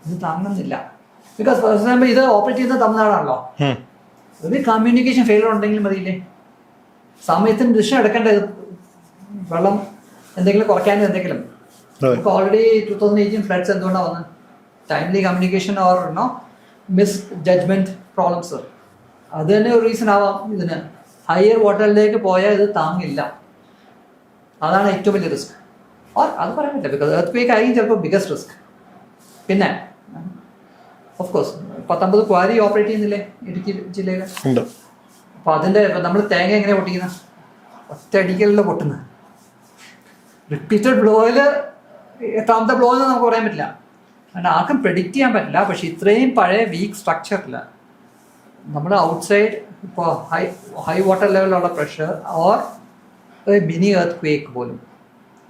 ഇത് താങ്ങുന്നില്ല. ബിക്കോസ് ഫോർ എക്സാമ്പിൾ ഇത് ഓപ്പറേറ്റ് ചെയ്യുന്നത് തമിഴ്നാടാണല്ലോ. ഒരു കമ്മ്യൂണിക്കേഷൻ ഫെയിലർ ഉണ്ടെങ്കിലും മതിയില്ലേ, സമയത്തിന് ഡിസിഷൻ എടുക്കേണ്ടത് വെള്ളം എന്തെങ്കിലും കുറയ്ക്കാനും എന്തെങ്കിലും. നമുക്ക് ഓൾറെഡി 2018 ഫ്ലഡ്സ് എന്തുകൊണ്ടാണ് വന്നത്? Timely communication or misjudgement problems. അത് തന്നെ ഒരു റീസൺ ആവാം. ഇതിന് ഹയർ വാട്ടറിലേക്ക് പോയാൽ ഇത് താങ്ങില്ല. അതാണ് ഏറ്റവും വലിയ റിസ്ക്. ഓർ അത് പറയാൻ പറ്റില്ല, ബിക്കോസ് എർത്ത് ക്വേക്ക് ആയിരിക്കും ചിലപ്പോൾ ബിഗസ്റ്റ് റിസ്ക്. പിന്നെ ഓഫ് കോഴ്സ് 19 ക്വാരി ഓപ്പറേറ്റ് ചെയ്യുന്നില്ലേ ഇടുക്കി ജില്ലയിൽ. അപ്പോൾ അതിൻ്റെ നമ്മൾ തേങ്ങ എങ്ങനെയാണ് പൊട്ടിക്കുന്നത്? ഒറ്റ അടിക്കലല്ലോ പൊട്ടുന്നത്. റിപ്പീറ്റഡ് ബ്ലോയിൽ എത്രാമത്തെ ബ്ലോ എന്ന് നമുക്ക് പറയാൻ പറ്റില്ല, കാരണം ആർക്കും പ്രെഡിക്റ്റ് ചെയ്യാൻ പറ്റില്ല. പക്ഷെ ഇത്രയും പഴയ വീക്ക് സ്ട്രക്ചറിൽ നമ്മൾ ഔട്ട്സൈഡ് ഇപ്പോൾ ഹൈ വാട്ടർ ലെവലുള്ള pressure or mini earthquake പോലും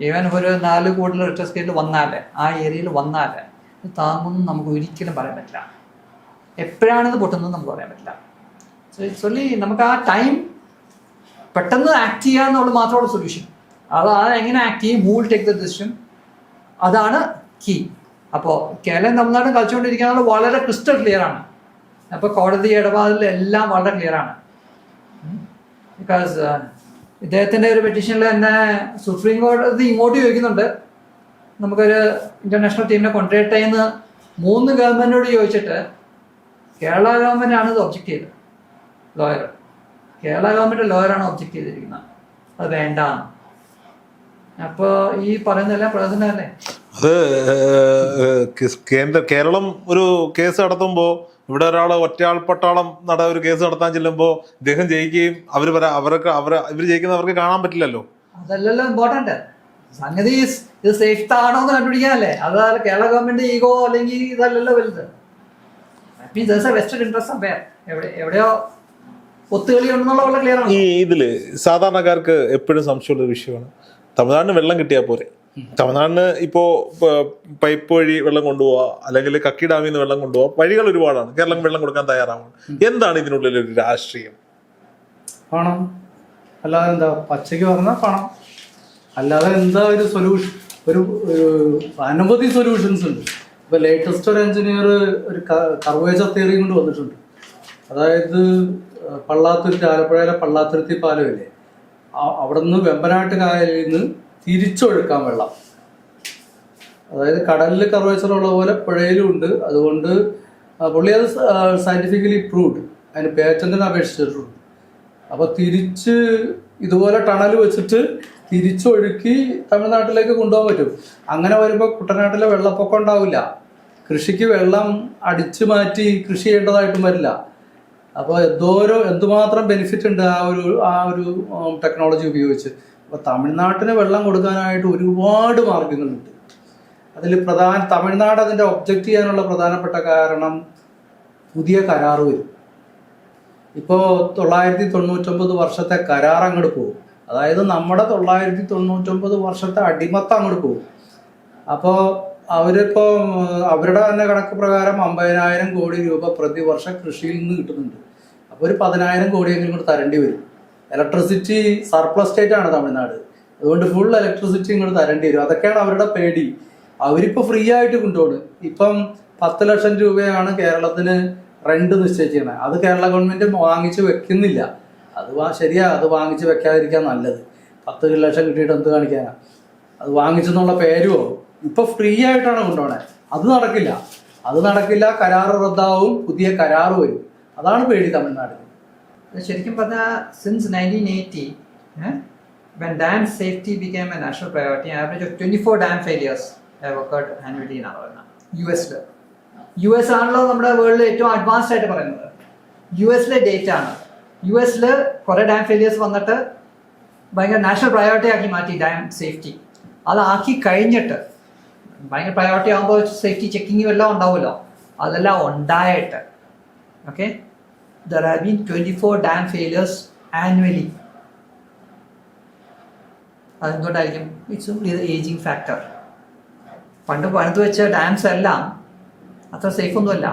ഈവൻ ഒരു 4 കൂടുതൽ റിക്ടർ സ്കെയിലിൽ വന്നാൽ ആ ഏരിയയിൽ വന്നാൽ താങ്ങുമെന്ന് നമുക്ക് ഒരിക്കലും പറയാൻ പറ്റില്ല. എപ്പോഴാണിത് പൊട്ടുന്നത് നമുക്ക് പറയാൻ പറ്റില്ല. സോ ഇറ്റ്സ് ഓൺലി നമുക്ക് ആ ടൈം പെട്ടെന്ന് ആക്ട് ചെയ്യുക എന്നുള്ളത് മാത്രമുള്ള സൊല്യൂഷൻ. അത് എങ്ങനെ ആക്ട് ചെയ്യും, who will take the decision, അതാണ് കീ. അപ്പോൾ കേരളം തമിഴ്നാടും കളിച്ചുകൊണ്ടിരിക്കുന്നത് വളരെ ക്രിസ്റ്റൽ ക്ലിയർ ആണ്. അപ്പോൾ കോടതി ഇടപാടിലെല്ലാം വളരെ ക്ലിയർ ആണ്. ബിക്കോസ് ഇദ്ദേഹത്തിൻ്റെ ഒരു പെറ്റീഷനിൽ തന്നെ സുപ്രീം കോടതി ഇങ്ങോട്ട് ചോദിക്കുന്നുണ്ട്, നമുക്കൊരു ഇന്റർനാഷണൽ ടീമിനെ കൊണ്ടുവരട്ടെ എന്ന് 3 ഗവൺമെന്റിനോട് ചോദിച്ചിട്ട് കേരള ഗവൺമെന്റ് ആണ് ഇത് ഒബ്ജക്റ്റ് ചെയ്തത്. ലോയർ, കേരള ഗവൺമെന്റ് ലോയറാണ് ഒബ്ജക്റ്റ് ചെയ്തിരിക്കുന്നത്, അത് വേണ്ട. അപ്പോൾ ഈ പറയുന്നതെല്ലാം പ്രശ്നം തന്നെ. അത് കേരളം ഒരു കേസ് നടത്തുമ്പോൾ ഇവിടെ ഒരാൾ ഒറ്റയാൾപ്പട്ടാളം ഒരു കേസ് നടത്താൻ ചെല്ലുമ്പോൾ ഇദ്ദേഹം ജയിക്കുകയും ഇവർ ജയിക്കുന്നത് അവർക്ക് കാണാൻ പറ്റില്ലല്ലോ. അതല്ലല്ലോ ഇമ്പോർട്ടന്റ്. സംഗതി ഇത് സേഫ് ആണോ എന്ന് കണ്ടുപിടിക്കാനല്ലേ. അത് കേരള ഗവൺമെന്റ് ഈഗോ അല്ലെങ്കിൽ ഇതല്ലല്ലോ വലുത്. വെസ്റ്റഡ് ഇൻട്രസ്റ്റ് അഫെയർ എവിടെയോ ഒത്തുകളി ഉണ്ടെന്നുള്ള വളരെ ക്ലിയർ ആണ്. ഈ ഇതില് സാധാരണക്കാർക്ക് എപ്പോഴും സംശയമുള്ള ഒരു വിഷയമാണ്, തമിഴ്നാടിന് വെള്ളം കിട്ടിയാൽ പോരെ. തമിഴ്നാടിന് ഇപ്പോൾ പൈപ്പ് വഴി വെള്ളം കൊണ്ടുപോവുക അല്ലെങ്കിൽ കക്കി ഡാമിൽ നിന്ന് വെള്ളം കൊണ്ടുപോവുക, വഴികൾ ഒരുപാടാണ്. കേരളം വെള്ളം കൊടുക്കാൻ തയ്യാറാവണം. എന്താണ് ഇതിനുള്ളിൽ ഒരു രാഷ്ട്രീയം? പണം. അല്ലാതെ എന്താ, പച്ചയ്ക്ക് പറഞ്ഞാൽ പണം. അല്ലാതെ എന്താ ഒരു സൊല്യൂഷൻ? ഒരു അനവധി സൊല്യൂഷൻസ് ഉണ്ട്. ഇപ്പോൾ ലേറ്റസ്റ്റ് ഒരു എഞ്ചിനീയർ ഒരു കർവേച്ചർ തിയറി കൊണ്ട് വന്നിട്ടുണ്ട്. അതായത് പള്ളാത്തുരുത്തി, ആലപ്പുഴയിലെ പള്ളാത്തുരുത്തി പാലമില്ലേ, അവിടെ നിന്ന് വെമ്പനാട്ട് കായലിൽ നിന്ന് തിരിച്ചൊഴുക്കാൻ വെള്ളം. അതായത് കടലിൽ കർവേച്ചറുള്ള പോലെ പുഴയിലും ഉണ്ട്. അതുകൊണ്ട് പുള്ളി അത് സയൻറ്റിഫിക്കലി പ്രൂവ്ഡ്, അതിന് പേറ്റന്റിന് അപേക്ഷിച്ചിട്ടുണ്ട്. അപ്പോൾ തിരിച്ച് ഇതുപോലെ ടണൽ വെച്ചിട്ട് തിരിച്ചൊഴുക്കി തമിഴ്നാട്ടിലേക്ക് കൊണ്ടുപോകാൻ പറ്റും. അങ്ങനെ വരുമ്പോൾ കുട്ടനാട്ടിലെ വെള്ളപ്പൊക്കം ഉണ്ടാവില്ല. കൃഷിക്ക് വെള്ളം അടിച്ചു മാറ്റി കൃഷി ചെയ്യേണ്ടതായിട്ടും വരില്ല. അപ്പോൾ എന്തുമാത്രം ബെനിഫിറ്റ് ഉണ്ട് ആ ഒരു ടെക്നോളജി ഉപയോഗിച്ച്. അപ്പോൾ തമിഴ്നാട്ടിന് വെള്ളം കൊടുക്കാനായിട്ട് ഒരുപാട് മാർഗങ്ങളുണ്ട്. അതിൽ തമിഴ്നാട് അതിൻ്റെ ഒബ്ജക്റ്റ് ചെയ്യാനുള്ള പ്രധാനപ്പെട്ട കാരണം പുതിയ കരാർ വരും. ഇപ്പോൾ 999 വർഷത്തെ കരാർ അങ്ങോട്ട് പോകും. അതായത് നമ്മുടെ 999 വർഷത്തെ അടിമത്തം അങ്ങോട്ട് പോകും. അപ്പോൾ അവരിപ്പോൾ അവരുടെ തന്നെ കണക്ക് പ്രകാരം 50,000 കോടി രൂപ പ്രതിവർഷം കൃഷിയിൽ നിന്ന് കിട്ടുന്നുണ്ട്. അപ്പോൾ ഒരു 10,000 കോടിയെങ്കിലും കൂടെ തരേണ്ടി വരും. ഇലക്ട്രിസിറ്റി സർപ്ലസ് സ്റ്റേറ്റ് ആണ് തമിഴ്നാട്. അതുകൊണ്ട് ഫുൾ ഇലക്ട്രിസിറ്റി ഇങ്ങോട്ട് തരേണ്ടി വരും. അതൊക്കെയാണ് അവരുടെ പേടി. അവരിപ്പോൾ ഫ്രീ ആയിട്ട് കൊണ്ടുപോകും. ഇപ്പം 10 ലക്ഷം രൂപയാണ് കേരളത്തിന് റെന്റ് നിശ്ചയിച്ചിരിക്കുന്നത്. അത് കേരള ഗവൺമെന്റ് വാങ്ങിച്ച് വെക്കുന്നില്ല. ശരിയാ, അത് വാങ്ങിച്ച് വെക്കാതിരിക്കാൻ നല്ലത്. 10 ലക്ഷം കിട്ടിയിട്ട് എന്ത് കാണിക്കാനാ? അത് വാങ്ങിച്ചെന്നുള്ള പേരുമോ? ഇപ്പൊ ഫ്രീ ആയിട്ടാണ് കൊണ്ടുപോണേ. അത് നടക്കില്ല. കരാറ് റദ്ദാവും, പുതിയ കരാറ് വരും. അതാണ് പേടി തമിഴ്നാടിന്. ശരിക്കും പറഞ്ഞാൽ since 1980 when dam safety became a national priority, an average of 24 dam failures have occurred annually എന്നാണ് പറയുന്നത്. US ആണല്ലോ നമ്മുടെ വേൾഡിൽ ഏറ്റവും അഡ്വാൻസ്ഡ് ആയിട്ട് പറയുന്നത്. US ഡേറ്റ ആണ്. US കുറെ ഡാം ഫെയിലിയേഴ്സ് വന്നിട്ട് ഭയങ്കര നാഷണൽ പ്രയോറിറ്റി ആക്കി മാറ്റി ഡാം സേഫ്റ്റി. അതാക്കി കഴിഞ്ഞിട്ട് ഭയങ്കര പ്രയോറിറ്റി ആകുമ്പോൾ സേഫ്റ്റി ചെക്കിങ്ങും എല്ലാം ഉണ്ടാവുമല്ലോ. അതെല്ലാം ഉണ്ടായിട്ട് there have been 24 dam failures annually. അതെന്തുകൊണ്ടായിരിക്കും? It's only the aging factor. പണ്ട് പണിത് വെച്ച ഡാംസ് എല്ലാം അത്ര സേഫ് ഒന്നുമല്ല.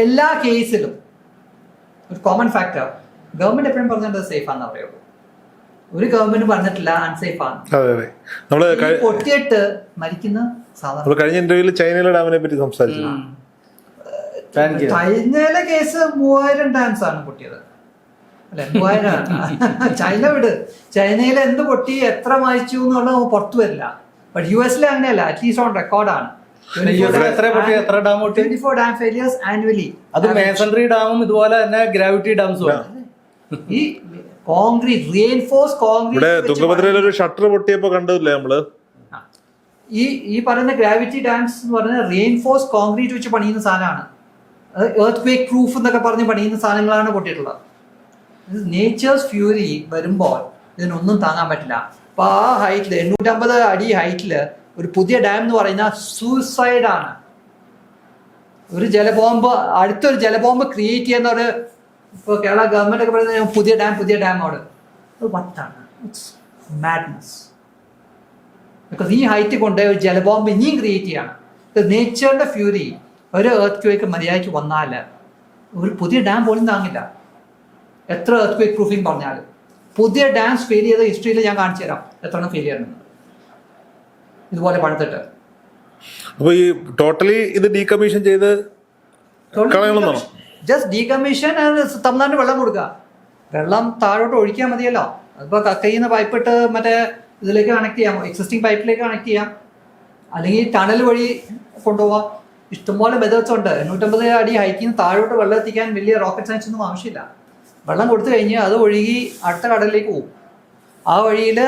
എല്ലാ കേസിലും ഒരു കോമൺ ഫാക്ടർ, ഗവൺമെന്റ് എപ്പോഴും പറഞ്ഞത് സേഫ് ആണെന്ന് പറയുള്ളൂ. ഒരു ഗവൺമെന്റ് പറഞ്ഞിട്ടില്ല അൺസേഫ് ആണ്. പൊട്ടിയിട്ട് മരിക്കുന്ന സാധാരണ. കഴിഞ്ഞ ഇന്റർവ്യൂവിൽ ചൈനയിലെ ഡാമിനെ പറ്റി സംസാരിച്ചു. ചൈനയിലെ കേസ് 3000 ഡാംസ് ആണ് പൊട്ടിയത്. അല്ലെ, 3000. ചൈന വിട്, ചൈനയിൽ എന്ത് പൊട്ടി എത്ര മരിച്ചു എന്നുള്ളത് പുറത്തു വരില്ല. ബട്ട് US അങ്ങനെയല്ല, അറ്റ്ലീസ്റ്റ് ഓൺ റെക്കോർഡാണ്. 24 ഡാം ഫെയിലിയേഴ്സ് ആനുവലി. അത് മേസൺറി ഡാമും ഇതുപോലെ തന്നെ ഗ്രാവിറ്റി ഡാംസും ആണ്. ഈ കോൺക്രീറ്റ്, റീഇൻഫോഴ്സ് കോൺക്രീറ്റ്. തുംഗഭദ്രയിൽ ഒരു ഷട്ടർ പൊട്ടിയപ്പോ കണ്ടില്ലേ നമ്മള്? ഈ പറയുന്ന ഗ്രാവിറ്റി ഡാംസ് എന്ന് പറയുന്നത് റീഇൻഫോഴ്സ് കോൺക്രീറ്റ് വെച്ച് പണിയുന്ന സാധനമാണ്. അത് എർത്ത് ക്വേക്ക് പ്രൂഫ് എന്നൊക്കെ പറഞ്ഞ് പണിയുന്ന സാധനങ്ങളാണ് പൊട്ടിയിട്ടുള്ളത്. നേച്ചേഴ്സ് ഫ്യൂരി വരുമ്പോൾ ഇതിനൊന്നും താങ്ങാൻ പറ്റില്ല. അപ്പൊ ആ ഹൈറ്റില് 850 അടി ഹൈറ്റില് ഒരു പുതിയ ഡാം എന്ന് പറയുന്ന സൂസൈഡ് ആണ്. ഒരു ജലബോംബ്, അടുത്തൊരു ജലബോംബ് ക്രിയേറ്റ് ചെയ്യുന്ന ഒരു, ഇപ്പോൾ കേരള ഗവൺമെന്റ് ഒക്കെ പറയുന്നത് പുതിയ ഡാം അവിടെ, അത് വട്ടാണ്. It's madness. ബിക്കോസ് ഈ ഹൈറ്റ് കൊണ്ട് ഒരു ജലബോംബ് ഇനിയും ക്രിയേറ്റ് ചെയ്യാണ്. നേച്ചറിന്റെ ഫ്യൂരി. ഒരു എർത്ത് ക്വേക്ക് മര്യാദയ്ക്ക് വന്നാൽ ഒരു പുതിയ ഡാം പോലും താങ്ങില്ല. എത്ര എർത്ത് ക്വേക്ക് പ്രൂഫിങ് പറഞ്ഞാലും പുതിയ ഡാംസ് ഫെയിൽ ചെയ്ത ഹിസ്റ്ററിയിൽ ഞാൻ കാണിച്ചു തരാം എത്ര ഫെയിൽ ചെയ്യുന്നത് ഇതുപോലെ പണിതിട്ട്. അപ്പൊ ഈ ടോട്ടലി ഇത് ഡീകമ്മീഷൻ ചെയ്ത് കളയണമെന്നാണോ? Just decommission. തമിഴ്നാടിന് വെള്ളം കൊടുക്കുക, വെള്ളം താഴോട്ട് ഒഴിക്കാൻ മതിയല്ലോ. അതിപ്പോൾ കക്കയിൽ നിന്ന് പൈപ്പ് ഇട്ട് മറ്റേ ഇതിലേക്ക് കണക്ട് ചെയ്യാം, എക്സിസ്റ്റിംഗ് പൈപ്പിലേക്ക് കണക്ട് ചെയ്യാം, അല്ലെങ്കിൽ ടണൽ വഴി കൊണ്ടുപോവാം. ഇഷ്ടംപോലെ മെത്തേഡ്സ് ഉണ്ട്. 850 അടി ഹൈറ്റിൽ നിന്ന് താഴോട്ട് വെള്ളം എത്തിക്കാൻ വലിയ റോക്കറ്റ് സയൻസ് ഒന്നും ആവശ്യമില്ല. വെള്ളം കൊടുത്തു കഴിഞ്ഞ് അത് ഒഴുകി അടുത്ത കടലിലേക്ക് പോകും. ആ വഴിയിൽ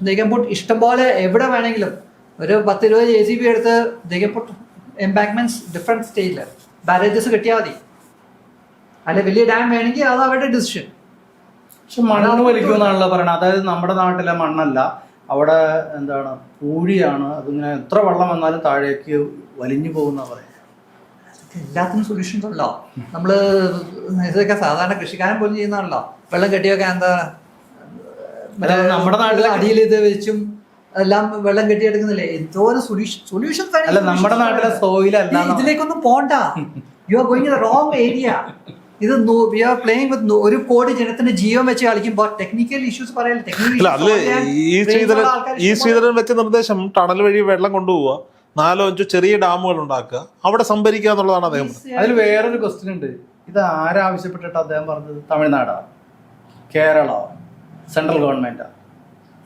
ദൈകംപുട്ട് ഇഷ്ടംപോലെ എവിടെ വേണമെങ്കിലും ഒരു 10-20 JCB എടുത്ത് ദൈകംപുട്ട് എംബാങ്ക്മെന്റ്സ് ഡിഫറെന്റ് സ്റ്റേറ്റിൽ ബാരേജസ് കെട്ടിയാൽ മതി. അല്ലെ വലിയ ഡാം വേണമെങ്കിൽ അത് അവരുടെ ഡിസിഷൻ. പക്ഷെ മണ്ണ് വലിക്കുമെന്നാണല്ലോ പറയണത്. അതായത് നമ്മുടെ നാട്ടിലെ മണ്ണല്ല, അവിടെ എന്താണ് പൂഴിയാണ്. അതിങ്ങനെ എത്ര വെള്ളം വന്നാലും താഴേക്ക് വലിഞ്ഞു പോകുന്ന പറയാം. എല്ലാത്തിനും സൊല്യൂഷൻസ് ഉണ്ടല്ലോ. നമ്മള് ഇതൊക്കെ സാധാരണ കൃഷിക്കാരൻ പോലും ചെയ്യുന്നതാണല്ലോ. വെള്ളം കെട്ടിയൊക്കെ എന്താ നമ്മുടെ നാട്ടിൽ അടിയിൽ ഇത് വെച്ചും എല്ലാം വെള്ളം കെട്ടിയെടുക്കുന്നില്ലേ? എന്തോരം സൊല്യൂഷൻസ് അല്ല നമ്മുടെ നാട്ടിലെ സോയിലല്ല. ഇതിലേക്കൊന്നും പോണ്ട. You are going in the wrong area. ഇത് വി ആർ പ്ലേയിങ് വിത്ത് 1 കോടി ജനത്തിന്റെ ജീവൻ വെച്ച് കളിക്കുമ്പോൾ ടെക്നിക്കൽ ഇഷ്യൂസ് പറയല്ലേ. ഈ ശ്രീധരൻ വെച്ച നിർദ്ദേശം ടണൽ വഴി വെള്ളം കൊണ്ടുപോവുക, 4-5 ചെറിയ ഡാമുകൾ ഉണ്ടാക്കുക, അവിടെ സംഭരിക്കുക എന്നുള്ളതാണ് അദ്ദേഹം. അതിൽ വേറൊരു ക്വസ്റ്റ്യൻ ഉണ്ട്. ഇത് ആരാവശ്യപ്പെട്ടിട്ട് അദ്ദേഹം പറഞ്ഞത്? തമിഴ്നാടാ, കേരള, സെൻട്രൽ ഗവൺമെന്റാ?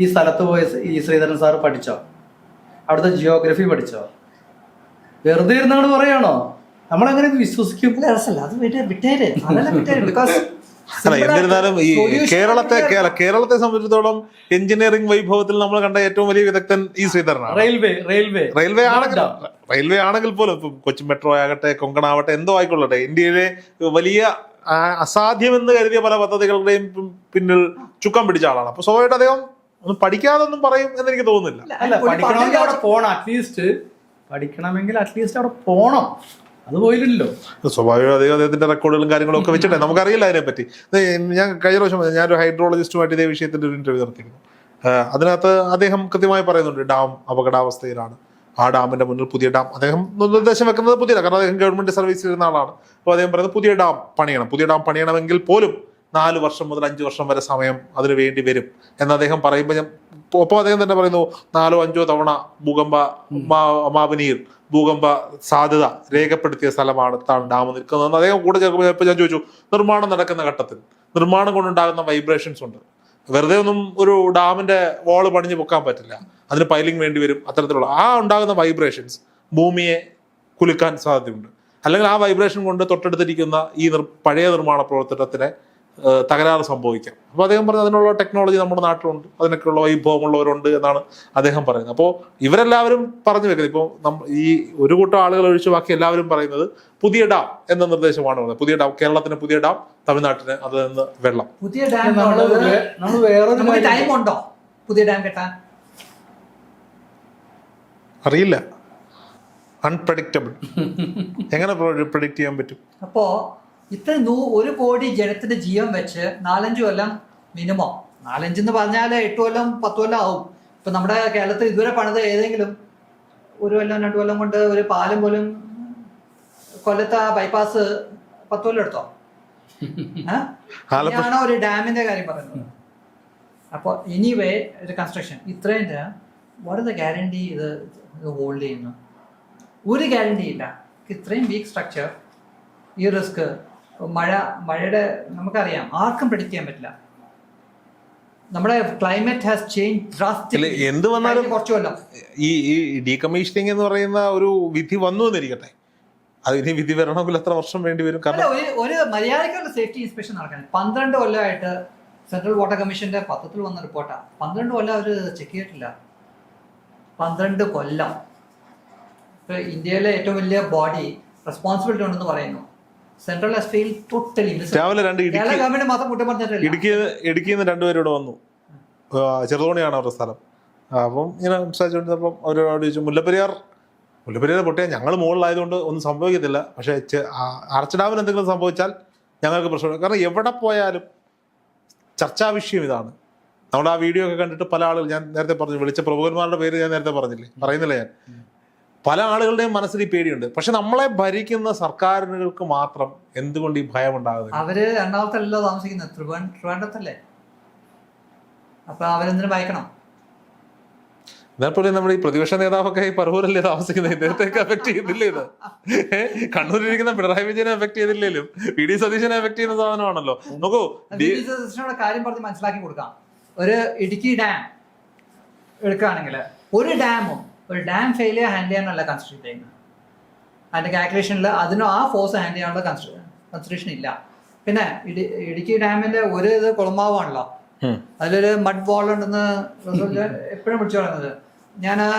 ഈ സ്ഥലത്ത് പോയി ഈ ശ്രീധരൻ സാറ് പഠിച്ചോ? അവിടുത്തെ ജിയോഗ്രഫി പഠിച്ചോ? വെറുതെ ഇരുന്നാണ് പറയാണോ? നമ്മളെങ്ങനെ വിശ്വസിക്കും? എന്നിരുന്നാലും ഈ കേരളത്തെ സംബന്ധിച്ചിടത്തോളം എഞ്ചിനീയറിംഗ് വൈഭവത്തിൽ നമ്മൾ കണ്ട ഏറ്റവും വലിയ വിദഗ്ധൻ ഈ ശ്രീധരനാണ്. റെയിൽവേ ആണെങ്കിൽ റെയിൽവേ ആണെങ്കിൽ പോലും ഇപ്പം കൊച്ചി മെട്രോ ആകട്ടെ, കൊങ്കൺ ആവട്ടെ, എന്തോ ആയിക്കൊള്ളട്ടെ, ഇന്ത്യയിലെ വലിയ അസാധ്യമെന്ന് കരുതിയ പല പദ്ധതികളുടെയും പിന്നിൽ ചുക്കം പിടിച്ച ആളാണ്. അപ്പൊ സ്വാഭാവികമായിട്ട് അദ്ദേഹം ഒന്നും പഠിക്കാതൊന്നും പറയും എന്ന് എനിക്ക് തോന്നുന്നില്ല. അല്ല, പഠിക്കണമെങ്കിൽ അവിടെ പോണം. അറ്റ്ലീസ്റ്റ് പഠിക്കണമെങ്കിൽ അറ്റ്ലീസ്റ്റ് അവിടെ പോണം. അത് പോയില്ലല്ലോ. സ്വാഭാവികം അദ്ദേഹത്തിന്റെ റെക്കോർഡുകളും കാര്യങ്ങളും ഒക്കെ വെച്ചിട്ടേ നമുക്കറിയില്ല അതിനെപ്പറ്റി. ഞാൻ കഴിഞ്ഞ പ്രാവശ്യം ഞാനൊരു ഹൈഡ്രോളജിസ്റ്റുമായിട്ട് ഇതേ വിഷയത്തിന്റെ ഒരു ഇന്റർവ്യൂ നടത്തിയിരുന്നു. അതിനകത്ത് അദ്ദേഹം കൃത്യമായി പറയുന്നുണ്ട് ഡാം അപകടാവസ്ഥയിലാണ്, ആ ഡാമിന്റെ മുന്നിൽ പുതിയ ഡാം, അദ്ദേഹം നിർദ്ദേശം വെക്കുന്നത് പുതിയ, കാരണം അദ്ദേഹം ഗവൺമെന്റ് സർവീസിൽ ഇരുന്ന ആളാണ്. അപ്പോൾ അദ്ദേഹം പറയുന്നത് പുതിയ ഡാം പണിയണം, പുതിയ ഡാം പണിയണമെങ്കിൽ പോലും 4 വർഷം മുതൽ 5 വർഷം വരെ സമയം അതിന് വേണ്ടി വരും എന്ന് അദ്ദേഹം പറയുമ്പോൾ ഒപ്പം അദ്ദേഹം തന്നെ പറയുന്നു 4-5 തവണ മാവനീർ ഭൂകമ്പ സാധ്യത രേഖപ്പെടുത്തിയ സ്ഥലമാണ് ഡാം നിൽക്കുന്നതെന്ന് അദ്ദേഹം കൂടെ ചേർക്കുമ്പോൾ ഞാൻ ചോദിച്ചു, നിർമ്മാണം നടക്കുന്ന ഘട്ടത്തിൽ നിർമ്മാണം കൊണ്ടുണ്ടാകുന്ന വൈബ്രേഷൻസ് ഉണ്ട്, വെറുതെ ഒന്നും ഒരു ഡാമിന്റെ വാള് പണിഞ്ഞ് പൊക്കാൻ പറ്റില്ല, അതിന് പൈലിംഗ് വേണ്ടി വരും. അത്തരത്തിലുള്ള ആ ഉണ്ടാകുന്ന വൈബ്രേഷൻസ് ഭൂമിയെ കുലുക്കാൻ സാധ്യതയുണ്ട്, അല്ലെങ്കിൽ ആ വൈബ്രേഷൻ കൊണ്ട് തൊട്ടടുത്തിരിക്കുന്ന ഈ പഴയ നിർമ്മാണ പ്രവർത്തനത്തിന് തകരാറ് സംഭവിക്കാം. അപ്പോൾ അദ്ദേഹം പറഞ്ഞത് അതിനുള്ള ടെക്നോളജി നമ്മുടെ നാട്ടിലുണ്ട്, അതിനൊക്കെയുള്ള വൈഭവമുള്ളവരുണ്ട് എന്നാണ് അദ്ദേഹം പറയുന്നത്. അപ്പോൾ ഇവരെല്ലാവരും പറഞ്ഞു വെക്കുന്നത്, ഇപ്പോൾ ഈ ഒരു കൂട്ടം ആളുകൾ ഒഴിച്ച് ബാക്കി എല്ലാവരും പറയുന്നത് പുതിയ ഡാം എന്ന നിർദ്ദേശമാണ് പറയുന്നത്. പുതിയ ഡാം, കേരളത്തിന് പുതിയ ഡാം, തമിഴ്നാട്ടിന് അതിൽ നിന്ന് വെള്ളം. പുതിയ ഡാം ടൈം ഉണ്ടോ പുതിയ ഡാം കെട്ടാൻ? അറിയില്ല, അൺപ്രഡിക്റ്റബിൾ. എങ്ങനെ പ്രഡിക്റ്റ് ചെയ്യാൻ പറ്റും? അപ്പോ ഇത്ര 1 കോടി ജനത്തിന്റെ ജീവൻ വെച്ച് 4-5 കൊല്ലം മിനിമം, 4-5 എന്ന് പറഞ്ഞാൽ 8 കൊല്ലം 10 കൊല്ലം ആവും. ഇപ്പൊ നമ്മുടെ കേരളത്തിൽ ഇതുവരെ പണിത് ഏതെങ്കിലും 1 കൊല്ലം 2 കൊല്ലം കൊണ്ട് ഒരു പാലം പോലും, കൊല്ലത്തെ ബൈപ്പാസ് 10 കൊല്ലം എടുത്തോ? ആണോ ഒരു ഡാമിന്റെ കാര്യം പറയുന്നത്? അപ്പോൾ എനിവേ ഒരു കൺസ്ട്രക്ഷൻ ഇത്രയും വാട്ട് ദ ഗ്യാരണ്ടി ഇത് ഹോൾഡ് ചെയ്യുന്നു? ഒരു ഗ്യാരണ്ടി ഇല്ല. ഇത്രയും വീക്ക് സ്ട്രക്ചർ, ഈ റിസ്ക്, മഴയുടെ നമുക്കറിയാം, ആർക്കും പ്രെഡിക്റ്റ് ചെയ്യാൻ പറ്റില്ല. നമ്മുടെ ക്ലൈമറ്റ് ഹാസ് ചേഞ്ച് ഡ്രാസ്റ്റിക്കലി. എന്ത് വന്നാലും കുറച്ചു കൊല്ലം ഈ ഡീകമ്മീഷനിങ് എന്ന് പറയുന്ന ഒരു വിധി വന്നു എന്നിരിക്കട്ടെ, അത് ഇനി വിധി വരണമെങ്കിൽ എത്ര വർഷം വേണ്ടി വരും? കാരണം ഒരു മര്യാദക്കുള്ള സേഫ്റ്റി ഇൻസ്പെക്ഷൻ നടക്കാൻ 12 കൊല്ലമായിട്ട് സെൻട്രൽ വാട്ടർ കമ്മീഷന്റെ പത്രത്തിൽ വന്ന റിപ്പോർട്ടാണ്. 12 കൊല്ലം അവർ ചെക്ക് ചെയ്തിട്ടില്ല. 12 കൊല്ലം. ഇപ്പൊ ഇന്ത്യയിലെ ഏറ്റവും വലിയ ബോഡി റെസ്പോൺസിബിലിറ്റി ഉണ്ടെന്ന് പറയുന്നു. സെൻട്രൽ എസ് ഫീൽ ടോട്ടലി രാവിലെ 2 ഗവൺമെന്റ് മാത്രം കുറ്റം പറഞ്ഞിട്ടില്ല. ഇടുക്കിയിൽ നിന്ന് 2 പേര് ഇവിടെ വന്നു. ചെറുതോണിയാണ് അവരുടെ സ്ഥലം. അപ്പം ഇങ്ങനെ സംസാരിച്ചുകൊണ്ടിരുന്നപ്പം അവരോട് ചോദിച്ചു, മുല്ലപ്പെരിയാർ പൊട്ടിയാൽ ഞങ്ങൾ മുകളിലായതുകൊണ്ട് ഒന്നും സംഭവിക്കത്തില്ല, പക്ഷേ ആർച്ച് ഡാമിന് എന്തെങ്കിലും സംഭവിച്ചാൽ ഞങ്ങൾക്ക് പ്രശ്നമില്ല. കാരണം എവിടെ പോയാലും ചർച്ചാ വിഷയം ഇതാണ്. നമ്മുടെ ആ വീഡിയോ ഒക്കെ കണ്ടിട്ട് പല ആളുകൾ, ഞാൻ നേരത്തെ പറഞ്ഞു, വിളിച്ച പ്രമുഖന്മാരുടെ പേര് ഞാൻ നേരത്തെ പറയുന്നില്ല ഞാൻ, പല ആളുകളുടെയും മനസ്സിൽ ഈ പേടിയുണ്ട്. പക്ഷെ നമ്മളെ ഭരിക്കുന്ന സർക്കാരുകൾക്ക് മാത്രം എന്തുകൊണ്ട് ഈ ഭയം ഉണ്ടാകുന്നത്? അവര് എറണാകുളത്തല്ലോ താമസിക്കുന്നത്, ട്രിവാൻഡ്രത്തല്ലേ. അപ്പൊ അവരെന്തിനു ഭയക്കണം? എന്നേപോലെ നമ്മുടെ ഈ പ്രതിപക്ഷ നേതാവൊക്കെ ഈ പറവൂരല്ലേ താമസിക്കുന്നത്, ഇദ്ദേഹത്തെയൊക്കെ എഫക്ട് ചെയ്തില്ലേ ഇത്? കണ്ണൂരിലിരിക്കുന്ന പിണറായി വിജയനെ എഫക്ട് ചെയ്തില്ലേലും വി ഡി സതീശനെ എഫക്ട് ചെയ്യുന്ന സാധനമാണല്ലോ. നോക്കൂ, സതീശനോട് കാര്യം പറഞ്ഞ് മനസ്സിലാക്കി കൊടുക്കാം. ഒരു ഇടുക്കി ഡാം എടുക്കുകയാണെങ്കിൽ ഒരു ഡാം ഫെയിലിയർ ഹാൻഡിൽ ചെയ്യാനുള്ള കൺസിഡർ ചെയ്യുന്നത്. അതിന്റെ കാൽക്കുലേഷനിൽ അതിനും ആ ഫോഴ്സ് ഹാൻഡിൽ ചെയ്യാനുള്ള കൺസിഡറേഷൻ ഇല്ല. പിന്നെ ഇടുക്കി ഡാമിന്റെ ഒരു ഇത് കുളമാവാണല്ലോ, അതിലൊരു മഡ് വാൾ ഉണ്ടെന്ന് എപ്പോഴും വിളിച്ചു പറയുന്നത്. ഞാൻ ആ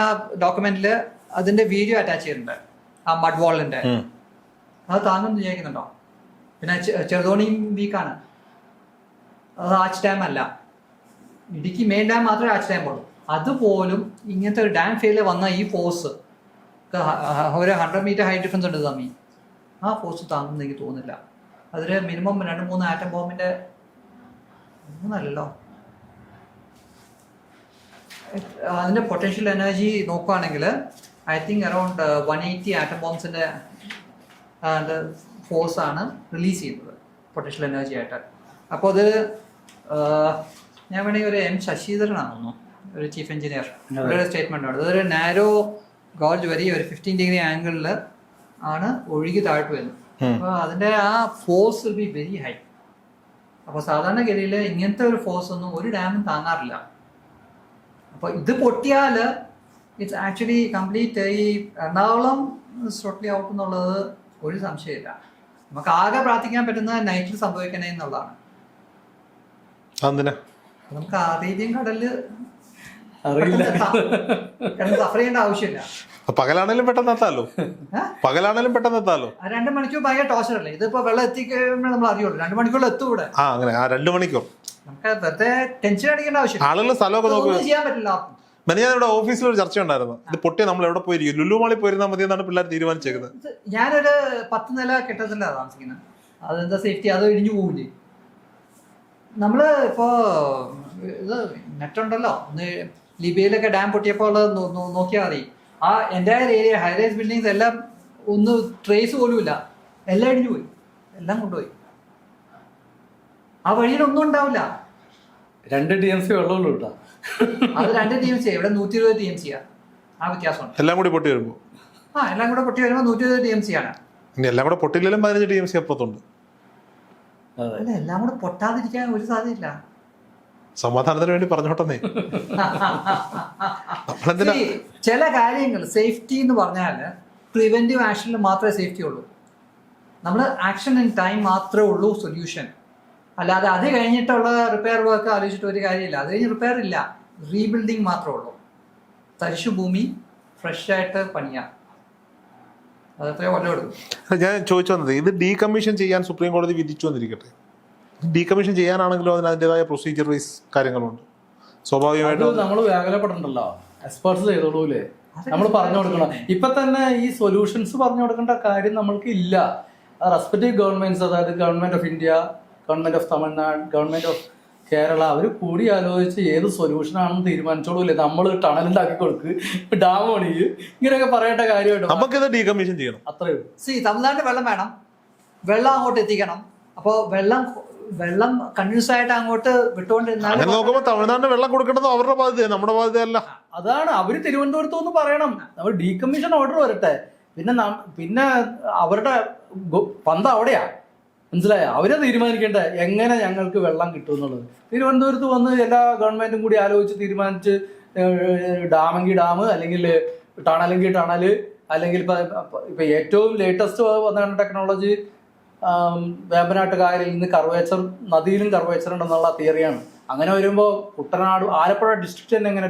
ഡോക്യുമെന്റിൽ അതിന്റെ വീഡിയോ അറ്റാച്ച് ചെയ്തിട്ടുണ്ട്, ആ മഡ് വാളിന്റെ. അത് താങ്ങുമെന്ന് വിചാരിക്കുന്നുണ്ടോ? പിന്നെ ചെറുതോണിയും വീക്കാണ്, അത് ആച്ച് ഡാം അല്ല. ഇടുക്കി മെയിൻ ഡാം മാത്രമേ ആച്ച് ഡാം ഉള്ളൂ. അതുപോലും ഇങ്ങനത്തെ ഒരു ഡാം ഫെയിലിയർ വന്ന ഈ ഫോഴ്സ്, ഒരു 100 മീറ്റർ ഹൈറ്റ് ഡിഫറൻസ് ഉണ്ട് തമ്മി, ആ ഫോഴ്സ് താങ്ങുമെന്ന് എനിക്ക് തോന്നുന്നില്ല. അതിൽ മിനിമം 2-3 ആറ്റം ബോംബിന്റെ 3 അതിന്റെ പൊട്ടൻഷ്യൽ എനർജി നോക്കുകയാണെങ്കിൽ ഐ തിങ്ക് അറൌണ്ട് 180 ആറ്റം ബോംബ്സിന്റെ ഫോഴ്സ് ആണ് റിലീസ് ചെയ്യുന്നത് പൊട്ടൻഷ്യൽ എനർജി ആയിട്ട്. അപ്പോൾ അത് ഞാൻ വേണമെങ്കിൽ ഒരു M ശശിധരനാണെന്നോ ഒരു ചീഫ് എഞ്ചിനീയർ ഒരു സ്റ്റേറ്റ്മെന്റ് ഉണ്ട്. അതൊരു നാരോ ഗോൾജ് വരി ഒരു 15 ഡിഗ്രി ആംഗിളിൽ ആണ് ഒഴുകി താഴ്ത്തു വരുന്നത്. അപ്പോൾ അതിന്റെ ആ force will be very high. അപ്പോൾ സാധാരണഗതിയിൽ ഇങ്ങനത്തെ ഒരു ഫോഴ്സ് ഒന്നും ഒരു ഡാമും താങ്ങാറില്ല. അപ്പോൾ ഇത് പൊട്ടിയാൽ ഇറ്റ്സ് ആക്ച്വലി കംപ്ലീറ്റ് ഈ എറണാകുളം ടോട്ടലി ഔട്ട് എന്നുള്ളത് ഒരു സംശയമില്ല. നമുക്ക് ആകെ പ്രാർത്ഥിക്കാൻ പറ്റുന്ന നൈറ്റിൽ സംഭവിക്കണേ എന്നുള്ളതാണ്. നമുക്ക് അറേബ്യൻ കടലിൽ അറിയില്ല. കാരണം സഫർ ചെയ്യേണ്ട ആവശ്യമില്ല. പകലാണേലും പെട്ടെന്ന് എത്താലോ, പകലാണേലും പെട്ടെന്ന് എത്താലോ. 2 മണിക്കൂർ ഭയങ്കര ടോർച്ചർ അല്ലേ? ഇതിപ്പോ വെള്ളം എത്തിക്കുമ്പോൾ നമ്മൾ അറിയുള്ളൂ 2 മണിക്കൂറിൽ എത്തും ഇവിടെ. അങ്ങനെ 2 മണിക്കൂർ നമുക്ക് വെറുതെ ടെൻഷൻ അടിക്കേണ്ട ആവശ്യമില്ല. ആളുകൾ സ്ഥലമൊക്കെ നോക്കുക. ചെയ്യാൻ പറ്റില്ല. ഞാൻ ഇവിടെ ഓഫീസിൽ ഒരു ചർച്ച ഉണ്ടായിരുന്നു, ഇത് പൊട്ടി നമ്മൾ എവിടെ പോയിരിക്കും, ലുലു മാളിൽ പോയിരുന്നാൽ മതി എന്നാണ് പിള്ളേർ തീരുമാനിച്ചേക്കുന്നത്. ഞാനൊരു 10 നില കെട്ടിടത്തിലാണ് താമസിക്കുന്നത്. അതെന്താ സേഫ്റ്റി, അത് ഇടിഞ്ഞു പോവില്ലേ? നമ്മള് ഇപ്പോ ഇത് നെറ്റുണ്ടല്ലോ, ലിബിയയിലൊക്കെ ഡാം പൊട്ടിയപ്പോൾ നോക്കിയാൽ മതി. ആ എൻ്റയർ ഏരിയ ഹൈറൈസ് ബിൽഡിങ്സ് എല്ലാം ഒന്ന് ട്രേസ് പോലും ഇല്ല, എല്ലാം ഇടിഞ്ഞു പോയി, എല്ലാം കൊണ്ടുപോയി. ആ വഴിയിലൊന്നും ഉണ്ടാവില്ല. 2 TMC വെള്ളമുള്ളൂ കേട്ടോ. അത് 2 TMC, ഇവിടെ 120 TMC ആ വ്യത്യാസമുണ്ട്. എല്ലാം കൂടി പൊട്ടി വരുമ്പോൾ എല്ലാം കൂടെ പൊട്ടി വരുമ്പോൾ 120 TMC ആണ്. ഇനി എല്ലാം കൂടെ പൊട്ടില്ലെങ്കിലും 15 TMC അപ്പുറത്തുണ്ട്. അല്ല, എല്ലാം കൂടെ പൊട്ടാതിരിക്കാൻ ഒരു സാധ്യതയില്ല. സമാധാനത്തിന് വേണ്ടി പറഞ്ഞോട്ടെ. ചില കാര്യങ്ങൾ സേഫ്റ്റി എന്ന് പറഞ്ഞാൽ പ്രിവെന്റീവ് ആക്ഷനിൽ മാത്രമേ സേഫ്റ്റി ഉള്ളൂ. നമ്മൾ ആക്ഷൻ ഇൻ ടൈം മാത്രമേ ഉള്ളൂ സൊല്യൂഷൻ. അല്ലാതെ അത് കഴിഞ്ഞിട്ടുള്ള റിപ്പയർ വർക്ക് ആലോചിച്ചിട്ട് ഒരു കാര്യമില്ല. അത് കഴിഞ്ഞ് റിപ്പയർ ഇല്ല, റീബിൽഡിങ് മാത്രമേ ഉള്ളൂ. തരിശു ഭൂമി ഫ്രഷ് ആയിട്ട് പണിയാം, അതത്രേ കൊല്ലം എടുക്കും. ഞാൻ ചോദിച്ചു വന്നത്, ഇത് ഡീകമ്മീഷൻ ചെയ്യാൻ സുപ്രീം കോടതി വിധിച്ചു വന്നിരിക്കട്ടെ, ഡീകമ്മീഷൻ ചെയ്യാനാണെങ്കിലും അതിന് അതിൻ്റെതായ പ്രൊസീജിയർ വൈസ് കാര്യങ്ങളുണ്ട്. സ്വാഭാവികമായിട്ടും നമ്മൾ വ്യാകുലപ്പെടണ്ടല്ലോ, എക്സ്പേർട്സ് ചെയ്തോളൂലേ, നമ്മൾ പറഞ്ഞു കൊടുക്കണം. ഇപ്പൊ തന്നെ ഈ സൊല്യൂഷൻസ് പറഞ്ഞു കൊടുക്കേണ്ട കാര്യം നമ്മൾക്ക് ഇല്ല. റെസ്പെക്റ്റീവ് ഗവൺമെന്റ്സ്, അതായത് government of India, government of Tamil Nadu, government of Kerala, അവർ കൂടി ആലോചിച്ച് ഏത് സൊല്യൂഷൻ ആണെന്ന് തീരുമാനിച്ചോളൂല്ലേ. നമ്മൾ ടണലുണ്ടാക്കി കൊടുക്ക്, ഡാം പണിക്ക്, ഇങ്ങനെയൊക്കെ പറയേണ്ട കാര്യമായിട്ട് നമുക്കിത് ഡീകമ്മീഷൻ ചെയ്യണം, അത്രയും. തമിഴ്നാട്ടിൽ വെള്ളം വേണം, വെള്ളം അങ്ങോട്ട് എത്തിക്കണം. അപ്പോൾ വെള്ളം കണ്ടിന്യൂസ് ആയിട്ട് അങ്ങോട്ട് വിട്ടുകൊണ്ടിരുന്നാൽ നോക്കുമ്പോൾ തമിഴ്നാടിന് വെള്ളം കൊടുക്കേണ്ടത് അവരുടെ ബാധ്യത, നമ്മുടെ ബാധ്യതയല്ല. അതാണ് അവര് തിരുവനന്തപുരത്ത് ഒന്ന് പറയണം, നമ്മൾ ഡീകമ്മീഷൻ ഓർഡർ വരട്ടെ. പിന്നെ അവരുടെ പന്ത് അവിടെയാ, മനസ്സിലായ? അവരെ തീരുമാനിക്കേണ്ടേ എങ്ങനെ ഞങ്ങൾക്ക് വെള്ളം കിട്ടും എന്നുള്ളത്. തിരുവനന്തപുരത്ത് വന്ന് എല്ലാ ഗവൺമെന്റും കൂടി ആലോചിച്ച് തീരുമാനിച്ച് ഡാമെങ്കിൽ ഡാം, അല്ലെങ്കിൽ ടണലെങ്കിൽ ടണല്, അല്ലെങ്കിൽ ഇപ്പൊ ഏറ്റവും ലേറ്റസ്റ്റ് വന്ന ടെക്നോളജി വേമ്പനാട്ട് കായലിൽ നിന്ന് കർവേച്ചർ, നദിയിലും കർവേച്ചർ ഉണ്ടെന്നുള്ള തിയറിയാണ്. അങ്ങനെ വരുമ്പോൾ കുട്ടനാട്, ആലപ്പുഴ ഡിസ്ട്രിക്റ്റ് തന്നെ എങ്ങനെ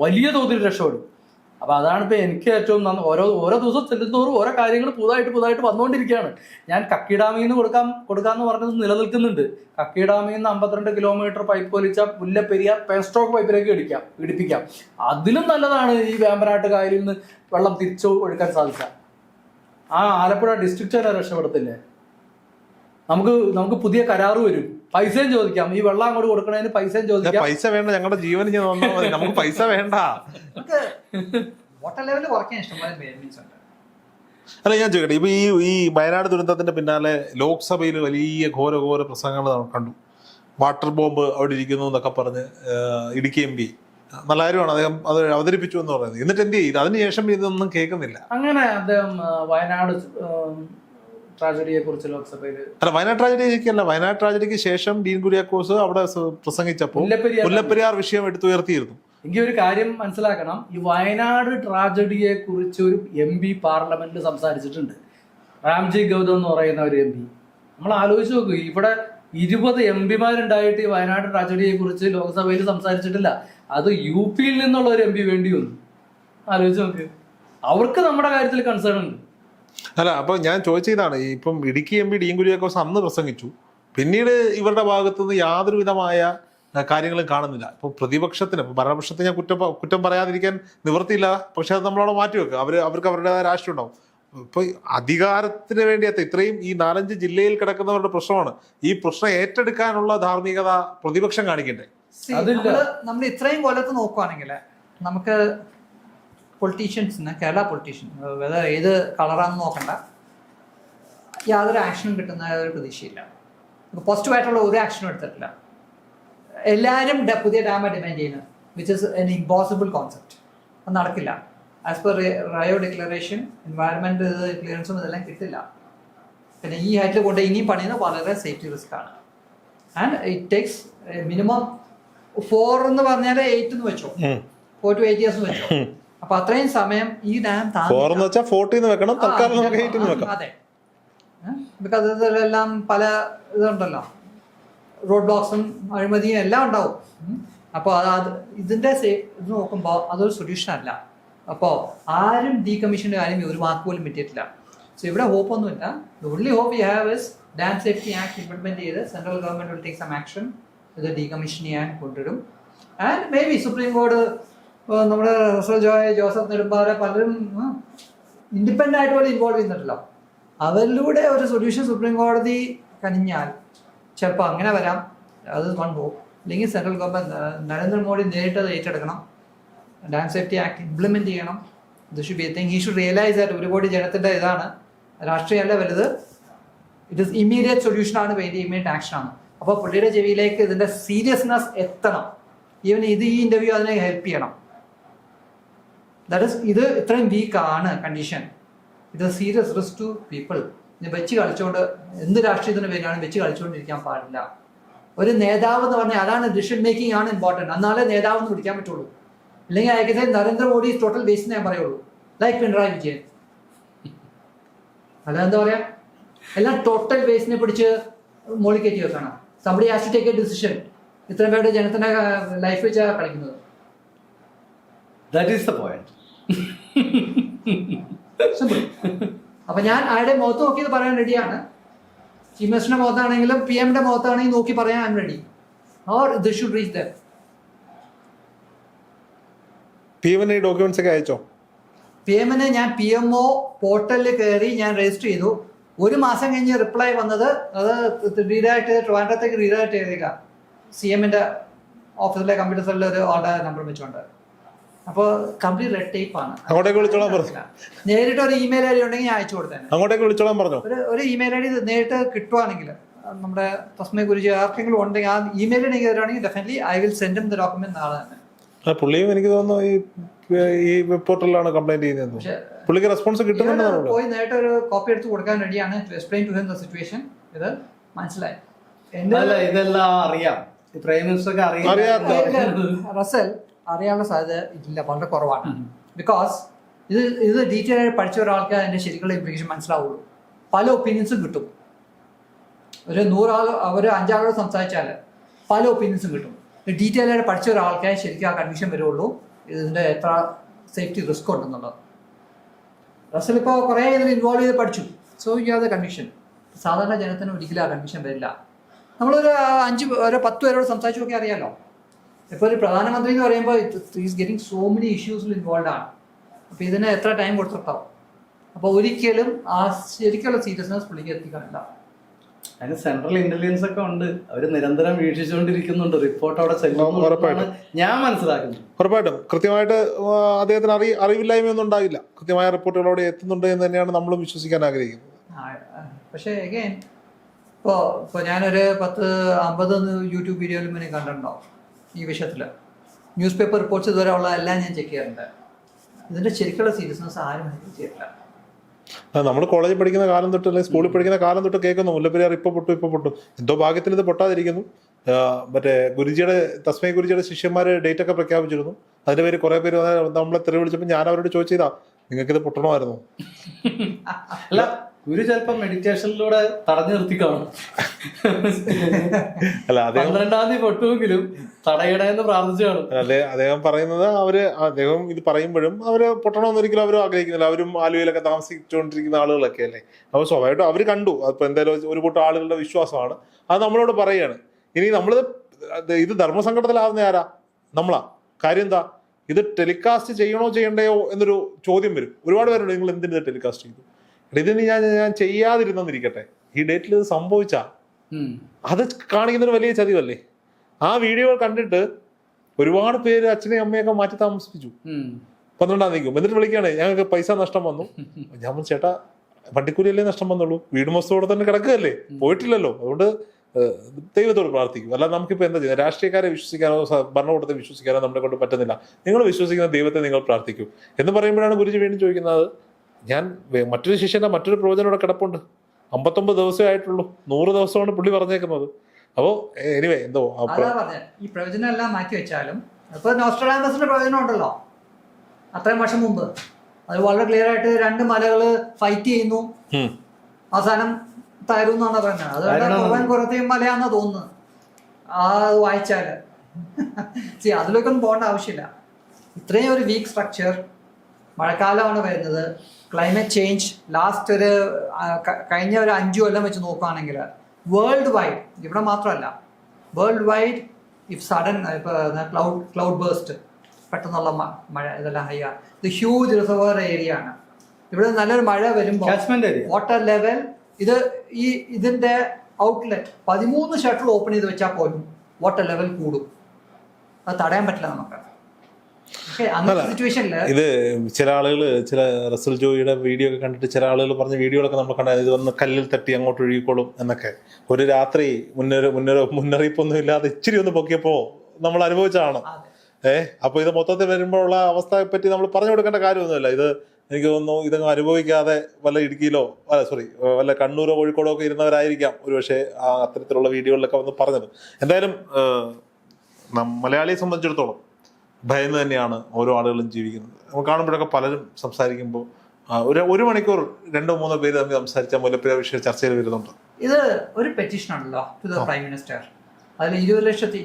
വലിയ തോതിൽ രക്ഷപ്പെടും. അപ്പൊ അതാണ് ഇപ്പൊ എനിക്ക് ഏറ്റവും ഓരോ ദിവസം ചെല്ലുന്നതോറും ഓരോ കാര്യങ്ങൾ പുതുതായിട്ട് വന്നുകൊണ്ടിരിക്കുകയാണ്. ഞാൻ കക്കി ഡാമിൽ നിന്ന് കൊടുക്കാന്ന് പറഞ്ഞത് നിലനിൽക്കുന്നുണ്ട്. കക്കി ഡാമിൽ നിന്ന് 52 കിലോമീറ്റർ പൈപ്പ് വലിച്ച മുല്ലപ്പെരിയാർ പേൻസ്റ്റോക്ക് പൈപ്പിലേക്ക് ഇടിപ്പിക്കാം. അതിലും നല്ലതാണ് ഈ വേമ്പനാട്ട് കായലിൽ നിന്ന് വെള്ളം തിരിച്ചു ഒഴുക്കാൻ സാധിക്കാം. ആ ആലപ്പുഴ ഡിസ്ട്രിക്റ്റ് തന്നെ രക്ഷപ്പെടത്തില്ലേ? നമുക്ക് പുതിയ കരാറ് വരും, പൈസയും ചോദിക്കാം. ഈ വെള്ളം അങ്ങോട്ട് കൊടുക്കണതിന് പൈസയും ചോദിക്കാം. പൈസ വേണ്ട, ഞങ്ങളുടെ ജീവൻ നമുക്ക് പൈസ വേണ്ട. വാട്ടർ ലെവൽ കുറയ്ക്കാൻ ഇഷ്ടംപോലെ ഉണ്ട്. അല്ല, ഞാൻ ചോദിക്കട്ടെ, ഇപ്പൊ ഈ വയനാട് ദുരന്തത്തിന്റെ പിന്നാലെ ലോക്സഭയിൽ വലിയ ഘോര പ്രസംഗങ്ങൾ നമ്മൾ കണ്ടു. വാട്ടർ ബോംബ് അവിടെ ഇരിക്കുന്നു എന്നൊക്കെ പറഞ്ഞ് ഇടുക്കി MP നല്ല കാര്യമാണ്, അദ്ദേഹം അത് അവതരിപ്പിച്ചു എന്ന് പറയുന്നത്. എന്നിട്ട് എന്ത് ചെയ്തു? അതിനുശേഷം ഇതൊന്നും കേൾക്കുന്നില്ല. അങ്ങനെ അദ്ദേഹം വയനാട് ട്രാജഡിയെ കുറിച്ച് ലോക്സഭയിൽ, അല്ല വയനാട് ട്രാജഡിക്കല്ല, വയനാട് ട്രാജഡിക്ക് ശേഷം ഡീൻ കുര്യാക്കോസ് അവിടെ പ്രസംഗിച്ചപ്പോൾ മുല്ലപ്പെരിയാർ വിഷയം എടുത്തുയർത്തിയിരുന്നു. എനിക്ക് ഒരു കാര്യം മനസ്സിലാക്കണം, ഈ വയനാട് ട്രാജഡിയെ കുറിച്ച് ഒരു MP പാർലമെന്റിൽ സംസാരിച്ചിട്ടുണ്ട്. രാംജി ഗൗതം എന്ന് പറയുന്ന ഒരു MP. നമ്മൾ ആലോചിച്ച് നോക്കൂ, ഇവിടെ 20 MP ഈ വയനാട് ട്രാജഡിയെ കുറിച്ച് ലോക്സഭയിൽ സംസാരിച്ചിട്ടില്ല. അത് UP നിന്നുള്ള ഒരു MP വേണ്ടി വന്നു. ആലോചിച്ച് നോക്ക്, അവർക്ക് നമ്മുടെ കാര്യത്തിൽ കൺസേൺ ഉണ്ട്. അല്ല, അപ്പൊ ഞാൻ ചോദിച്ചതാണ്, ഇപ്പം ഇടുക്കി MP ഡീൻ കുര്യാക്കോസ് അന്ന് പ്രസംഗിച്ചു, പിന്നീട് ഇവരുടെ ഭാഗത്തുനിന്ന് യാതൊരു വിധമായ കാര്യങ്ങളും കാണുന്നില്ല. ഇപ്പൊ പ്രതിപക്ഷത്തിന്, ഇപ്പൊ ഭരണപക്ഷത്തെ ഞാൻ കുറ്റം പറയാതിരിക്കാൻ നിവൃത്തിയില്ല, പക്ഷെ അത് നമ്മളവിടെ മാറ്റിവെക്കുക. അവർക്ക് അവരുടേതായ രാഷ്ട്രീയം ഉണ്ടാവും. ഇപ്പൊ അധികാരത്തിന് വേണ്ടിയത്തെ ഇത്രയും ഈ 4-5 ജില്ലയിൽ കിടക്കുന്നവരുടെ പ്രശ്നമാണ്. ഈ പ്രശ്നം ഏറ്റെടുക്കാനുള്ള ധാർമ്മികത പ്രതിപക്ഷം കാണിക്കണ്ടേ? നമ്മൾ ഇത്രയും കൊല്ലത്ത് നോക്കുവാണെങ്കിൽ നമുക്ക് പൊളിറ്റീഷ്യൻസിന്, കേരള പൊളിറ്റീഷ്യൻ ഏത് കളറാണെന്ന് നോക്കണ്ട, യാതൊരു ആക്ഷനും കിട്ടുന്ന ഒരു പ്രതീക്ഷയില്ല. പോസിറ്റീവായിട്ടുള്ള ഒരു ആക്ഷനും എടുത്തിട്ടില്ല. എല്ലാവരും പുതിയ ഡാമാണ് ഡിമാൻഡ് ചെയ്യുന്നത്, which is an impossible concept. അത് നടക്കില്ല. As per Rio declaration environment ക്ലിയറൻസും ഇതെല്ലാം കിട്ടില്ല. പിന്നെ ഈ ഹൈറ്റിൽ കൊണ്ട് ഇനിയും പണിയുന്നത് വളരെ സേഫ്റ്റി റിസ്ക് ആണ്. ആൻഡ് ഇറ്റ് ടേക്സ് മിനിമം 4 എന്ന് പറഞ്ഞാൽ 8 എന്ന് വെച്ചോ, 4 to 8 years എന്ന് വെച്ചോ. അപ്പൊ അത്രയും സമയം ഈ ഡാം അതെ, ബിക്കോസ് ഇതിലെല്ലാം പല ഇതുണ്ടല്ലോ, റോഡ് ബ്ലോക്സും അഴിമതിയും എല്ലാം ഉണ്ടാവും. അപ്പോൾ അത് ഇതിൻ്റെ ഇത് നോക്കുമ്പോൾ അതൊരു സൊല്യൂഷൻ അല്ല. അപ്പോൾ ആരും ഡീകമ്മീഷൻ്റെ കാര്യം ഒരു വാക്ക് പോലും പറ്റിയിട്ടില്ല. സോ ഇവിടെ ഹോപ്പൊന്നുമില്ല. The only hope you have is dam safety act implement ചെയ്ത് central government will take some action ഇത് ഡീകമ്മീഷൻ ചെയ്യാൻ കൊണ്ടുവരും. ആൻഡ് മേ ബി സുപ്രീം കോടതി നമ്മുടെ റസൽ ജോയ്, ജോസഫ് നെടുമ്പാറ പലരും ഇൻഡിപെൻഡൻ്റ് ആയിട്ട് പോലും ഇൻവോൾവ് ചെയ്യുന്നുണ്ടല്ലോ. അവരിലൂടെ ഒരു സൊല്യൂഷൻ സുപ്രീം കോടതി കനിഞ്ഞാൽ ചിലപ്പോൾ അങ്ങനെ വരാം. അത് വൺ ഹോപ്പ്. അല്ലെങ്കിൽ സെൻട്രൽ ഗവൺമെൻറ് നരേന്ദ്രമോദി നേരിട്ട് അത് ഏറ്റെടുക്കണം. ഡാം സേഫ്റ്റി ആക്ട് ഇംപ്ലിമെൻറ്റ് ചെയ്യണം. ഇത് should be thing he should realise that ഒരുപാട് ജനത്തിൻ്റെ ഇതാണ്, രാഷ്ട്രീയമല്ല വലുത്. ഇറ്റ് ഇസ് ഇമ്മീഡിയറ്റ് സൊല്യൂഷനാണ്, വേണ്ടി ഇമ്മീഡിയറ്റ് ആക്ഷനാണ്. അപ്പോൾ പുള്ളിയുടെ ചെവിയിലേക്ക് ഇതിൻ്റെ സീരിയസ്നെസ് എത്തണം. ഈവൻ ഇത് ഈ ഇൻ്റർവ്യൂ അതിനെ ഹെൽപ്പ് ചെയ്യണം. ദാറ്റ് ഇസ് ഇത് ഇത്രയും വീക്കാണ് കണ്ടീഷൻ. ഇത് സീരിയസ് റിസ്ക് ടു പീപ്പിൾ. ഇത് വെച്ച് കളിച്ചുകൊണ്ട് എന്ത് രാഷ്ട്രീയത്തിന് പേരാണ് വെച്ച് കളിച്ചുകൊണ്ടിരിക്കാൻ പാടില്ല. ഒരു നേതാവ് എന്ന് പറഞ്ഞാൽ അതാണ് ഡിസിഷൻ മേക്കിംഗ് ആണ് ഇമ്പോർട്ടൻറ്റ്. എന്നാലേ നേതാവ് എന്ന് വിളിക്കാൻ പറ്റുള്ളൂ. ഇല്ലെങ്കിൽ അയക്കത്തെ നരേന്ദ്രമോദി ടോട്ടൽ വേസ്റ്റ് ഞാൻ പറയുള്ളൂ, ലൈക്ക് പിണറായി വിജയൻ. അല്ലാതെന്താ പറയാ, എല്ലാം ടോട്ടൽ വേസ്റ്റിനെ പിടിച്ച് മോളിൽ കയറ്റി വെക്കണം. Somebody has to take a decision. ഇത്രയും പേരുടെ ജനത്തിന്റെ ലൈഫ് വെച്ചാണ് കളിക്കുന്നത്. That is the point. Simple. അപ്പൊ ഞാൻ ആരുടെ മുഖത്ത് നോക്കിയത് പറയാൻ റെഡിയാണ്. ചീഫ് മിനിസ്റ്ററിന്റെ മുഖത്താണെങ്കിലും പി എമ്മിന്റെ മുഖത്താണെങ്കിലും നോക്കി പറയാൻ I am ready. Or this should reach there. PM ഈ ഡോക്യുമെന്റ്സ് ഒക്കെ അയച്ചോ? PM ഞാൻ PMO പോർട്ടലിൽ കയറി ഞാൻ രജിസ്റ്റർ ചെയ്തു. ഒരു മാസം കഴിഞ്ഞ് റിപ്ലൈ വന്നത് അത് റീഡയറക്ട് ചെയ്ത് ട്രിവാൻഡ്രത്തേക്ക് റീഡയറക്ട് ചെയ്തേക്കാം. CMന്റെ ഓഫീസിലെ കമ്പ്യൂട്ടർ സെല്ലിൽ ഒരു ഓർഡർ നമ്പർ വെച്ചുകൊണ്ട്. അപ്പോൾ കംപ്ലീറ്റ് റെഡ് ടേപ്പ് ആണ്. അങ്ങോട്ടേക്ക് വിളിച്ചോളാൻ പറഞ്ഞു. നേരിട്ട് ഒരു ഇമെയിൽ ഐ ഡി ഉണ്ടെങ്കിൽ ഞാൻ അയച്ചു കൊടുത്തേനെ. അങ്ങോട്ടേക്ക് വിളിച്ചോളാൻ പറഞ്ഞു. ഒരു ഇമെയിൽ ഐ ഡി നേരിട്ട് കിട്ടുവാണെങ്കിൽ നമ്മുടെ തസ്മൈ ഗുരുജി ആർക്കെങ്കിലും ഉണ്ടെങ്കിൽ ആ ഇമെയിൽ എനിക്ക് തരുവാണെങ്കിൽ definitely I will send him the document നാളെ തന്നെ. പുള്ളിയും എനിക്ക് തോന്നുന്നു ഈ വെബ് പോർട്ടലിലാണ് കംപ്ലൈന്റ് ചെയ്യുന്നത്. പുള്ളിക്ക് റെസ്പോൺസ് കിട്ടുന്നുണ്ടെന്ന് പോയി നേരിട്ട് ഒരു കോപ്പി എടുത്ത് കൊടുക്കാൻ റെഡിയാണ്. To explain to him the situation. ഇത് മനസ്സിലായി. ഇതെല്ലാം അറിയാം, പ്രൈം മിനിസ്റ്റർക്ക് അറിയാം. റസൽ അറിയാനുള്ള സാധ്യത ഇല്ല, വളരെ കുറവാണ്. ബിക്കോസ് ഇത് ഡീറ്റെയിൽ ആയിട്ട് പഠിച്ച ഒരാൾക്ക് അതിന്റെ ശരിക്കുള്ള ഇംപ്ലിക്കേഷൻ മനസ്സിലാവുള്ളൂ. പല ഒപ്പീനിയൻസും കിട്ടും. ഒരു 100 ആൾ ഒരു 5 ആളോട് സംസാരിച്ചാൽ പല ഒപ്പീനിയൻസും കിട്ടും. ഡീറ്റെയിൽ ആയിട്ട് പഠിച്ച ഒരാൾക്കേ ശരിക്കും ആ കൺവിഷൻ വരുള്ളൂ ഇതിന്റെ എത്ര സേഫ്റ്റി റിസ്ക് ഉണ്ടെന്നുള്ളത്. റസൽ ഇപ്പോൾ കുറേ ഇതിൽ ഇൻവോൾവ് ചെയ്ത് പഠിച്ചു. So you have the conviction. സാധാരണ ജനത്തിന് ഒരിക്കലും ആ കൺവിഷൻ വരില്ല. നമ്മളൊരു 10 പേരോട് സംസാരിച്ചു നോക്കി അറിയാമല്ലോ. ഇപ്പോൾ ഒരു പ്രധാനമന്ത്രി എന്ന് പറയുമ്പോൾ ഈസ് ഗെറ്റിംഗ് സോ മെനി ഇഷ്യൂസിൽ ഇൻവോൾവ് ആണ്. അപ്പോൾ ഇതിന് എത്ര ടൈം കൊടുത്തിട്ടാവും. അപ്പോൾ ഒരിക്കലും ആ ശരിക്കുള്ള സീരിയസ്നെസ് പുള്ളിക്ക് എത്തിക്കാനില്ല. അതിന് സെൻട്രൽ ഇന്റലിജൻസ് ഒക്കെ ഉണ്ട്. അവര് നിരന്തരം വീക്ഷിച്ചുകൊണ്ടിരിക്കുന്നുണ്ട്. റിപ്പോർട്ട് അവിടെ ചെല്ലുന്നു, ഞാൻ മനസ്സിലാക്കുന്നു. ഉറപ്പായിട്ടും കൃത്യമായിട്ട് അദ്ദേഹത്തിന് അറിവില്ലായ്മയൊന്നും ഉണ്ടാകില്ല. കൃത്യമായ റിപ്പോർട്ടുകൾ അവിടെ എത്തുന്നുണ്ട് എന്ന് തന്നെയാണ് നമ്മളും വിശ്വസിക്കാൻ ആഗ്രഹിക്കുന്നത്. പക്ഷേ അഗൈൻ ഇപ്പോൾ ഞാനൊരു 10-50 യൂട്യൂബ് വീഡിയോയിലും പിന്നെ കണ്ടിട്ടുണ്ടാവും ഈ വിഷയത്തിൽ. ന്യൂസ് പേപ്പർ റിപ്പോർട്ട്സ് ഇതുവരെ ഉള്ള എല്ലാം ഞാൻ ചെക്ക് ചെയ്യാറുണ്ട്. ഇതിൻ്റെ ശരിക്കുള്ള സീരിയസ്നെസ് ആരും ചെയ്തിട്ടില്ല. നമ്മൾ കോളേജിൽ പഠിക്കുന്ന കാലം തൊട്ട് അല്ലെങ്കിൽ സ്കൂളിൽ പഠിക്കുന്ന കാലം തൊട്ട് കേൾക്കുന്നു മുല്ലപ്പെരിയാർ ഇപ്പൊ പൊട്ടും. എന്തോ ഭാഗ്യത്തിന് ഇത് പൊട്ടാതിരിക്കുന്നു. മറ്റേ തസ്മൈ ഗുരുജിയുടെ ശിഷ്യന്മാര് ഡേറ്റ് ഒക്കെ പ്രഖ്യാപിച്ചിരുന്നു. അതിന്റെ പേര് കുറെ പേര് നമ്മളെ തെറി വിളിച്ചപ്പോൾ ഞാൻ അവരോട് ചോദിച്ചതാ, നിങ്ങൾക്ക് ഇത് പൊട്ടണമായിരുന്നു? അല്ല, ഗുരു ചിലപ്പോ മെഡിറ്റേഷനിലൂടെ തടഞ്ഞു നിർത്തി കാണും. അല്ല, 12-ാം തീയതി പൊട്ടുമെങ്കിലും തടയണമെന്ന് പ്രാർത്ഥിച്ചു കാണും. അല്ലെ, അദ്ദേഹം പറയുന്നത് അദ്ദേഹം ഇത് പറയുമ്പോഴും അവര് പൊട്ടണമെന്ന് ഒരിക്കലും അവരും ആഗ്രഹിക്കുന്നില്ല. അവരും ആലുവയിലൊക്കെ താമസിച്ചുകൊണ്ടിരിക്കുന്ന ആളുകളൊക്കെ അല്ലേ. അപ്പോൾ സ്വാഭാവികമായിട്ടും അവർ കണ്ടു. അപ്പൊ എന്തായാലും ഒരു കൂട്ടം ആളുകളുടെ വിശ്വാസമാണ്. അത് നമ്മളോട് പറയാണ്. ഇനി ഇത് ധർമ്മസങ്കടത്തിലാവുന്ന ആരാ? നമ്മളാ. കാര്യം എന്താ, ഇത് ടെലികാസ്റ്റ് ചെയ്യണോ ചെയ്യണ്ടയോ എന്നൊരു ചോദ്യം വരും. ഒരുപാട് പേരുണ്ട്, നിങ്ങൾ എന്തിന് ടെലികാസ്റ്റ് ചെയ്തു? ഇതിന് ഞാൻ ചെയ്യാതിരുന്നിരിക്കട്ടെ, ഈ ഡേറ്റിൽ ഇത് സംഭവിച്ചാ അത് കാണിക്കുന്നൊരു വലിയ ചതിവല്ലേ. ആ വീഡിയോ കണ്ടിട്ട് ഒരുപാട് പേര് അച്ഛനെയും അമ്മയൊക്കെ മാറ്റി താമസിപ്പിച്ചു. 12-ാം തീയതി എന്നിട്ട് വിളിക്കുകയാണ്, ഞങ്ങൾക്ക് പൈസ നഷ്ടം വന്നു. ഞാൻ പറഞ്ഞു, ചേട്ടാ വണ്ടിക്കൂലിയല്ലേ നഷ്ടം വന്നുള്ളൂ, വീട് മൊത്തത്തോടെ തന്നെ കിടക്കുകയല്ലേ, പോയിട്ടില്ലല്ലോ. അതുകൊണ്ട് ദൈവത്തോട് പ്രാർത്ഥിക്കും. അല്ലാതെ നമുക്കിപ്പോൾ എന്താ ചെയ്യുന്നത്? രാഷ്ട്രീയക്കാരെ വിശ്വസിക്കാനോ ഭരണകൂടത്തെ വിശ്വസിക്കാനോ നമ്മളെ കൊണ്ട് പറ്റുന്നില്ല. നിങ്ങൾ വിശ്വസിക്കുന്ന ദൈവത്തെ നിങ്ങൾ പ്രാർത്ഥിക്കൂ എന്ന് പറയുമ്പോഴാണ് ഗുരുജി വീണ്ടും ചോദിക്കുന്നത്, ഞാൻ മറ്റൊരു ശിഷ്യന്റെ മറ്റൊരു പ്രവചനം ഇവിടെ കിടപ്പുണ്ട്, 59 ദിവസമേ ആയിട്ടുള്ളൂ, 100 ദിവസമാണ് പുള്ളി പറഞ്ഞേക്കുന്നത്. അപ്പോൾ എനിവേ എന്തോ ഈ പ്രവചനം എല്ലാം മാറ്റി വെച്ചാലും ഇപ്പൊ നോസ്ട്രഡാമസിന്റെ പ്രവചനം ഉണ്ടല്ലോ അത്രയും വർഷം മുമ്പ്. അത് വളരെ ക്ലിയർ ആയിട്ട് 2 മലകള് ഫൈറ്റ് ചെയ്യുന്നു, അവസാനം തരുന്നാണ് പറയുന്നത്. അത് കുറവൻ കുറത്തെയും മലയാന്നാ തോന്നുന്നത് ആ വായിച്ചാല്. അതിലേക്കൊന്നും പോകേണ്ട ആവശ്യമില്ല. ഇത്രയും ഒരു വീക്ക് സ്ട്രക്ചർ, മഴക്കാലമാണ് വരുന്നത്, ക്ലൈമറ്റ് ചേഞ്ച് ലാസ്റ്റ് ഒരു കഴിഞ്ഞ ഒരു 5 കൊല്ലം വെച്ച് നോക്കുകയാണെങ്കിൽ വേൾഡ് വൈഡ്, ഇവിടെ മാത്രമല്ല world wide, if sudden cloud burst പെട്ടെന്നുള്ള മഴ ഇതെല്ലാം ഹൈ ആണ്. ഇത് ഹ്യൂജ് റിസർവർ ഏരിയ ആണ്. ഇവിടെ നല്ലൊരു മഴ വരുമ്പോൾ വാട്ടർ ലെവൽ ഇതിന്റെ ഔട്ട്ലെറ്റ് 13 ഷട്ടർ ഓപ്പൺ ചെയ്ത് വെച്ചാൽ പോലും വാട്ടർ ലെവൽ കൂടും. അത് തടയാൻ പറ്റില്ല നമുക്ക്. ഇത് ചില ആളുകൾ, ചില റസൽ ജോയിയുടെ വീഡിയോ ഒക്കെ കണ്ടിട്ട് ചില ആളുകൾ പറഞ്ഞ വീഡിയോകളൊക്കെ നമ്മൾ കണ്ടാൽ ഇത് വന്ന് കല്ലിൽ തട്ടി അങ്ങോട്ട് ഒഴുകിക്കോളും എന്നൊക്കെ. ഒരു രാത്രി മുന്നറിയിപ്പൊന്നും ഇല്ലാതെ ഇച്ചിരി ഒന്ന് പൊക്കിയപ്പോ നമ്മൾ അനുഭവിച്ചതാണ്. അപ്പൊ ഇത് മൊത്തത്തിൽ വരുമ്പോഴുള്ള അവസ്ഥയെ പറ്റി നമ്മൾ പറഞ്ഞു കൊടുക്കേണ്ട കാര്യമൊന്നുമില്ല. ഇത് എനിക്ക് തോന്നുന്നു ഇതങ്ങ് അനുഭവിക്കാതെ വല്ല ഇടുക്കിയിലോ വല്ല കണ്ണൂരോ കോഴിക്കോടോ ഒക്കെ ഇരുന്നവരായിരിക്കാം ഒരുപക്ഷെ അത്തരത്തിലുള്ള വീഡിയോകളിലൊക്കെ വന്ന് പറഞ്ഞത്. എന്തായാലും മലയാളിയെ സംബന്ധിച്ചിടത്തോളം ഭയന്ന് തന്നെയാണ് ഓരോ ആളുകളും ജീവിക്കുന്നത്. നമുക്ക് കാണുമ്പോഴൊക്കെ പലരും സംസാരിക്കുമ്പോൾ ഒരു മണിക്കൂർ 2-3 പേര് തമ്മിൽ സംസാരിച്ചാൽ മുല്ലപ്പെരിയാർ വിഷയം ചർച്ചയിൽ വരുന്നുണ്ട്. ഇത് ഒരു പെറ്റീഷൻ ആണല്ലോ ടു ദ പ്രൈം മിനിസ്റ്റർ. അതിൽ 20 ലക്ഷത്തി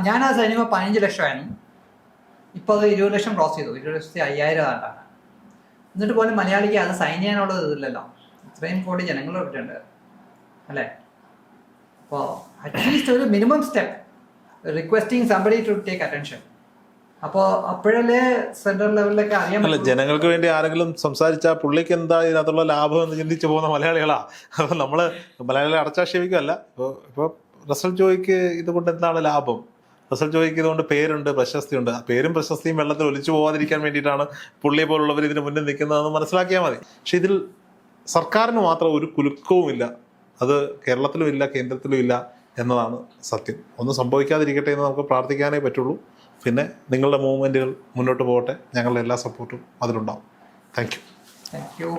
ഞാൻ ആ സിനിമ 15 ലക്ഷമായിരുന്നു. ഇപ്പോൾ അത് 20 ലക്ഷം ക്രോസ് ചെയ്തു. 20,500 ആണ്ടാണ്. എന്നിട്ട് പോലും മലയാളിക്ക് അത് സൈൻ ചെയ്യാനുള്ളത് ഇതില്ലല്ലോ. ഇത്രയും കോടി ജനങ്ങൾ ഇവിടെയുണ്ട് അല്ലേ? അപ്പോൾ അറ്റ്ലീസ്റ്റ് ഒരു minimum step requesting somebody to take attention. അപ്പോൾ അപ്പോഴല്ലേ സെൻട്രൽ ലെവലിലൊക്കെ അറിയാൻ പറ്റും. ജനങ്ങൾക്ക് വേണ്ടി ആരെങ്കിലും സംസാരിച്ചാൽ പുള്ളിക്ക് എന്താ ഇതിനകത്തുള്ള ലാഭം എന്ന് ചിന്തിച്ചു പോകുന്ന മലയാളികളാ. അപ്പോൾ നമ്മള് മലയാളികളെ അടച്ചാക്ഷേപിക്കുകയല്ല. ഇപ്പോൾ റസൽ ജോയിക്ക് ഇതുകൊണ്ട് എന്താണ് ലാഭം? റസൽ ജോയിക്ക് ഇതുകൊണ്ട് പേരുണ്ട്, പ്രശസ്തിയുണ്ട്. പേരും പ്രശസ്തിയും വെള്ളത്തിൽ ഒലിച്ചു പോകാതിരിക്കാൻ വേണ്ടിയിട്ടാണ് പുള്ളിയെ പോലുള്ളവർ ഇതിന് മുന്നിൽ നിൽക്കുന്നതെന്ന് മനസ്സിലാക്കിയാൽ മതി. പക്ഷെ ഇതിൽ സർക്കാരിന് മാത്രം ഒരു കുലുക്കവുമില്ല. അത് കേരളത്തിലും ഇല്ല, കേന്ദ്രത്തിലും ഇല്ല എന്നതാണ് സത്യം. ഒന്നും സംഭവിക്കാതിരിക്കട്ടെ എന്ന് നമുക്ക് പ്രാർത്ഥിക്കാനേ പറ്റുള്ളൂ. പിന്നെ നിങ്ങളുടെ മൂവ്മെൻറ്റുകൾ മുന്നോട്ട് പോകട്ടെ. ഞങ്ങളുടെ എല്ലാ സപ്പോർട്ടും അതിലുണ്ടാവും. Thank you.